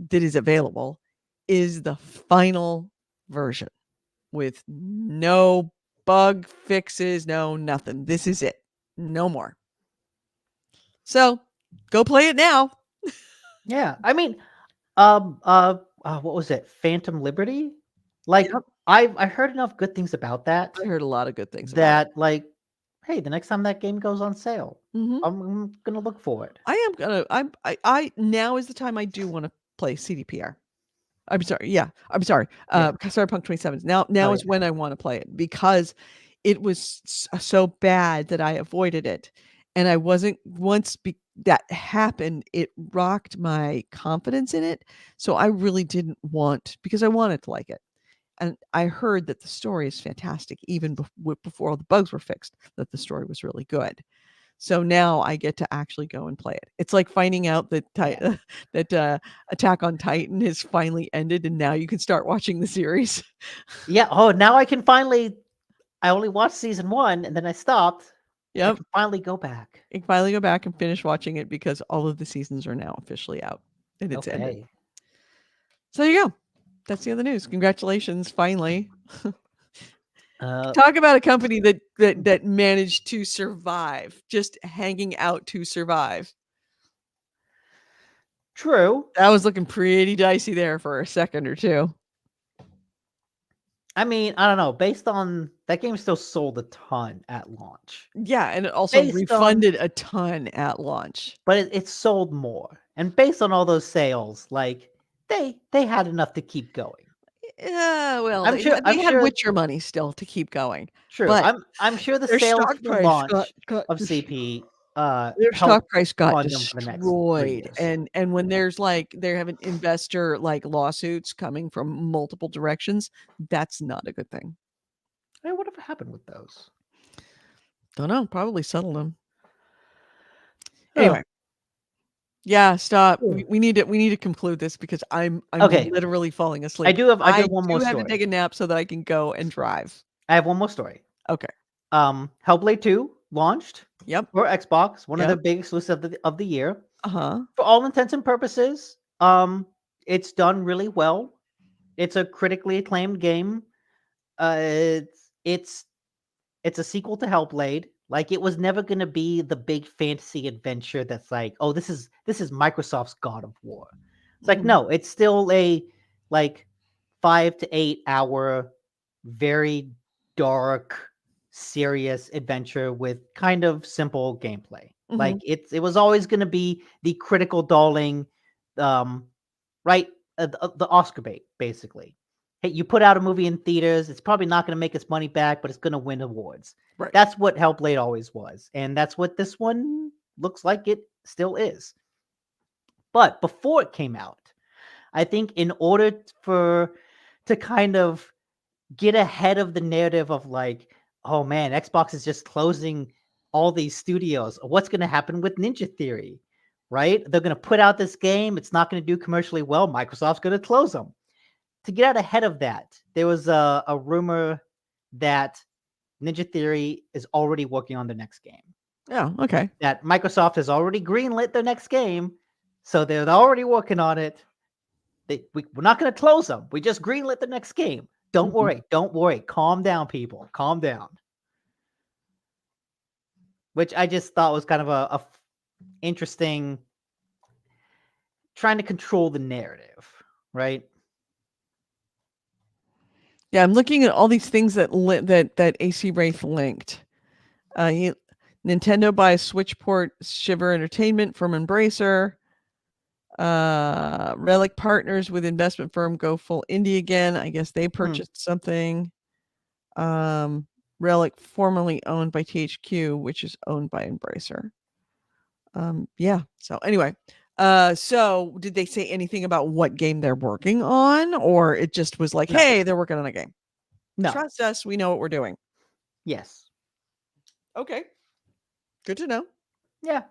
that is available is the final version with no bug fixes, no nothing. This is it. No more. So go play it now. Yeah. I mean, what was it? Phantom Liberty? Like, yep. I heard enough good things about that. I heard a lot of good things about it. Like, hey, the next time that game goes on sale, mm-hmm. I'm gonna look for it. I now is the time I do want to play CDPR. I'm sorry. Cyberpunk 27. Now is when I want to play it, because it was so bad that I avoided it. And I wasn't, that happened, it rocked my confidence in it. So I really didn't want, because I wanted to like it. And I heard that the story is fantastic, even before all the bugs were fixed, that the story was really good. So now I get to actually go and play it. It's like finding out that that Attack on Titan has finally ended, and now you can start watching the series. Yeah. Oh, now I can finally I only watched season 1 and then I stopped. I Yep. can finally go back. You can finally go back and finish watching it because all of the seasons are now officially out and it's ended. Okay. So there you go. That's the other news. Congratulations, finally. Uh, Talk about a company that managed to survive, just hanging out to survive. true. That was looking pretty dicey there for a second or two. I mean, I don't know. Based on that game, still sold a ton at launch, Yeah, and it also Based refunded a ton at launch. but it sold more. And based on all those sales, like they had enough to keep going. Yeah, well, I'm they sure. had, I'm they had sure. Witcher money still to keep going. True. But I'm sure the their sales stock for price launch got of CP their stock helped price got fund them for the next 3 destroyed. years. And when there's like they have an investor like lawsuits coming from multiple directions, that's not a good thing. Hey, whatever happened with those? Don't know. Probably settled them. Huh. Anyway. Yeah, stop. Cool. We need to conclude this because I'm Okay. literally falling asleep. I do have one more have to story. take a nap so that I can go and drive. I have one more story. Okay. Hellblade 2 launched Yep. for Xbox, one of Yep. the big exclusives of the year. Uh-huh. For all intents and purposes, it's done really well. It's a critically acclaimed game. It's a sequel to Hellblade. Like it was never going to be the big fantasy adventure that's like, oh, this is Microsoft's God of War. It's like, Mhm. no, it's still a like 5 to 8 hour, very dark, serious adventure with kind of simple gameplay. Like it was always going to be the critical darling, right? The Oscar bait, basically. Hey, you put out a movie in theaters, it's probably not going to make its money back, but it's going to win awards. Right. That's what Hellblade always was, and that's what this one looks like it still is. But before it came out, I think in order to kind of get ahead of the narrative of like, oh man, Xbox is just closing all these studios. What's going to happen with Ninja Theory, right? They're going to put out this game. It's not going to do commercially well. Microsoft's going to close them. To get out ahead of that, there was a rumor that Ninja Theory is already working on their next game. Oh, okay. That Microsoft has already greenlit their next game, so they're already working on it. We're not going to close them. We just greenlit the next game. Don't worry. Don't worry. Calm down, people. Calm down. Which I just thought was kind of a interesting, trying to control the narrative, right? Yeah, I'm looking at all these things that that AC Wraith linked. Nintendo buys Switch port Shiver Entertainment from Embracer. Relic partners with investment firm Go Full Indie again. I guess they purchased something. Relic, formerly owned by THQ, which is owned by Embracer. Yeah. So anyway, so did they say anything about what game they're working on, or it just was like, No. hey, they're working on a game? No. Trust us, we know what we're doing. Yes. Okay. Good to know. Yeah.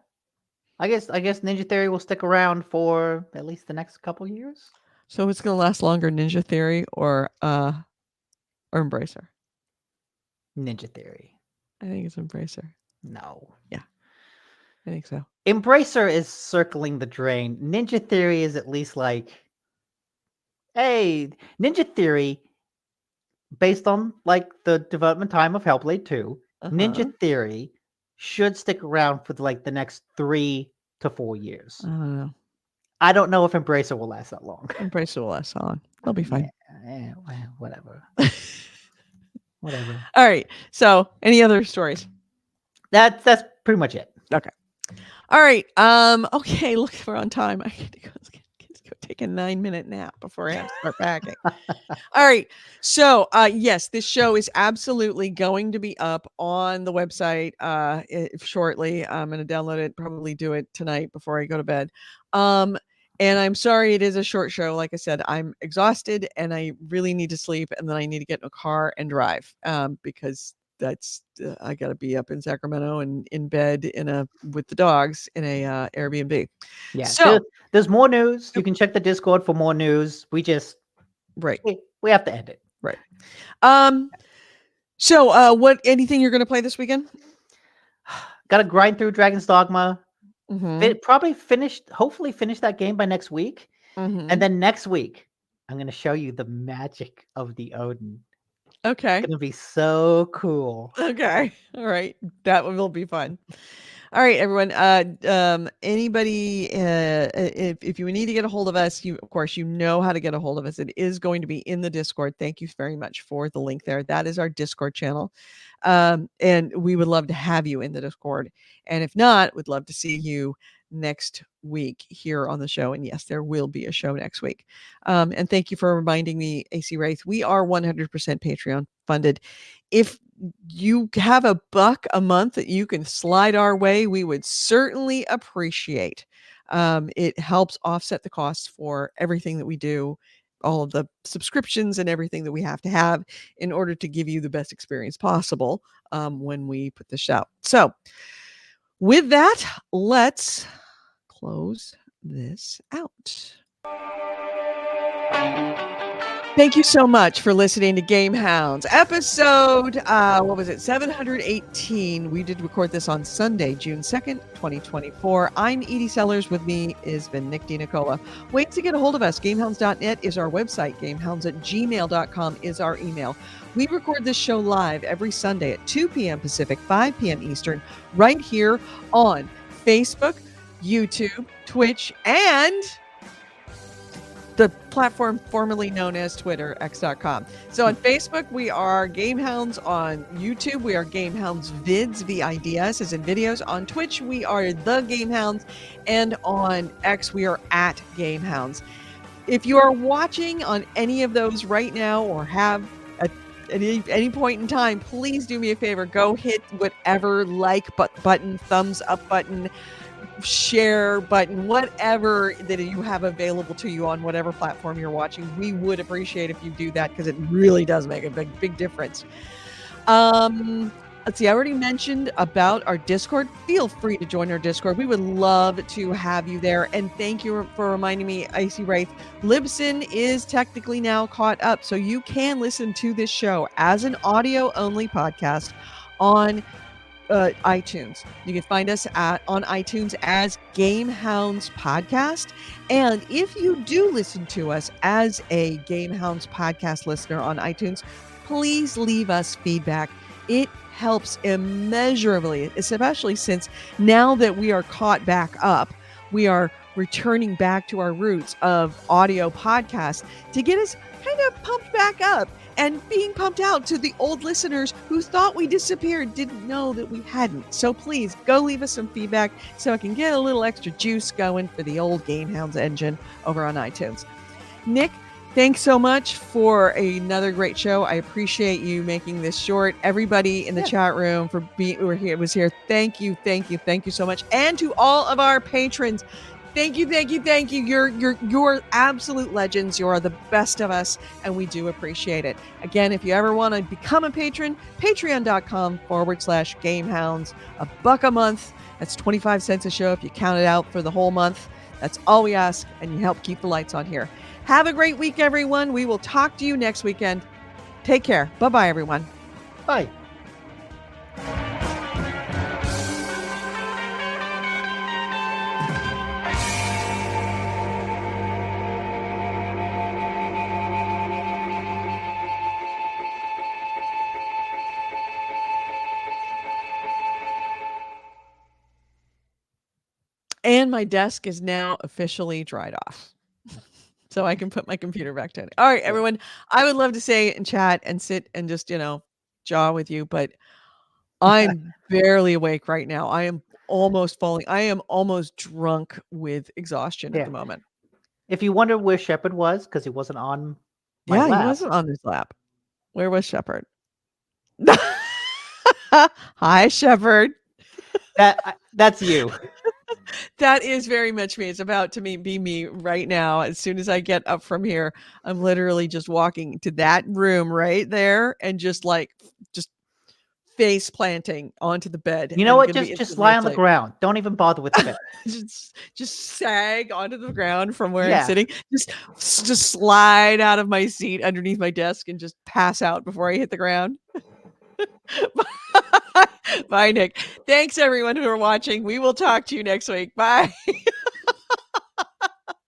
I guess Ninja Theory will stick around for at least the next couple years. So it's gonna last longer, Ninja Theory or Embracer? Ninja Theory. I think it's Embracer. No. Yeah. I think so. Embracer is circling the drain. Ninja Theory is at least like, hey, Ninja Theory, based on like the development time of Hellblade 2, Ninja Theory should stick around for like the next 3 to 4 years. I don't know. I don't know if Embracer will last that long. Embracer will last long. They'll be fine. Yeah, well, whatever. Whatever. All right. So, any other stories? That's pretty much it. Okay. All right. Okay. Look, we're on time. I get to go take a 9-minute nap before I have to start packing. All right. So, yes, this show is absolutely going to be up on the website shortly. I'm going to download it, probably do it tonight before I go to bed. And I'm sorry it is a short show. Like I said, I'm exhausted and I really need to sleep, and then I need to get in a car and drive because that's I got to be up in Sacramento and in bed with the dogs in a Airbnb. Yeah. So there's more news. You can check the Discord for more news. We just right. we have to end it. Right. So, anything you're going to play this weekend? Got to grind through Dragon's Dogma. Mhm. Hopefully finish that game by next week. Mhm. And then next week, I'm going to show you the magic of the Odin. Okay. It's going to be so cool. Okay. All right. That one will be fun. All right, everyone. Anybody, if you need to get a hold of us, of course, you know how to get a hold of us. It is going to be in the Discord. Thank you very much for the link there. That is our Discord channel. And we would love to have you in the Discord. And if not, we'd love to see you next week here on the show. And yes, there will be a show next week. And thank you for reminding me, AC Wraith. We are 100% Patreon funded. If you have $1 a month that you can slide our way, we would certainly appreciate. It helps offset the costs for everything that we do, all of the subscriptions and everything that we have to have in order to give you the best experience possible when we put this out. So with that, let's close this out. Thank you so much for listening to GameHounds episode, 718. We did record this on Sunday, June 2nd, 2024. I'm Edie Sellers. With me has been Nick DiNicola. Ways to get a hold of us. GameHounds.net is our website. GameHounds@gmail.com is our email. We record this show live every Sunday at 2 p.m. Pacific, 5 p.m. Eastern, right here on Facebook, YouTube, Twitch, and the platform formerly known as Twitter, x.com. So on Facebook, we are GameHounds. On YouTube, we are GameHounds Vids, VIDS, as in videos. On Twitch, we are The GameHounds. And on X, we are at GameHounds. If you are watching on any of those right now or have at any point in time, please do me a favor. Go hit whatever like button, thumbs up button, share button, whatever that you have available to you on whatever platform you're watching. We would appreciate if you do that because it really does make a big difference. Let's see, I already mentioned about our Discord. Feel free to join our Discord. We would love to have you there. And thank you for reminding me, AC Wraith. Libsyn is technically now caught up, so you can listen to this show as an audio-only podcast on iTunes. You can find us on iTunes as GameHounds Podcast. And if you do listen to us as a GameHounds Podcast listener on iTunes, please leave us feedback. It helps immeasurably, especially since now that we are caught back up, we are returning back to our roots of audio podcasts to get us kind of pumped back up. And being pumped out to the old listeners who thought we disappeared, didn't know that we hadn't. So please go leave us some feedback so I can get a little extra juice going for the old GameHounds engine over on iTunes. Nick, thanks so much for another great show. I appreciate you making this short. Everybody in the chat room for was here. Thank you so much. And to all of our patrons, thank you. You're absolute legends. You are the best of us, and we do appreciate it. Again, if you ever want to become a patron, patreon.com/GameHounds. $1 a month. That's 25 cents a show if you count it out for the whole month. That's all we ask, and you help keep the lights on here. Have a great week, everyone. We will talk to you next weekend. Take care. Bye-bye, everyone. Bye. And my desk is now officially dried off. So I can put my computer back down. All right, everyone. I would love to say and chat and sit and just, jaw with you, but I'm barely awake right now. I am almost falling. I am almost drunk with exhaustion at the moment. If you wonder where Shepard was, because he wasn't on my lap. He wasn't on his lap. Where was Shepard? Hi, Shepard. That's you. That is very much me. It's about to be me right now. As soon as I get up from here, I'm literally just walking to that room right there and just face planting onto the bed. You know what? Just lie on the ground. Don't even bother with the bed. just sag onto the ground from where I'm sitting. Just slide out of my seat underneath my desk and just pass out before I hit the ground. Bye, Nick. Thanks everyone who are watching. We will talk to you next week. Bye.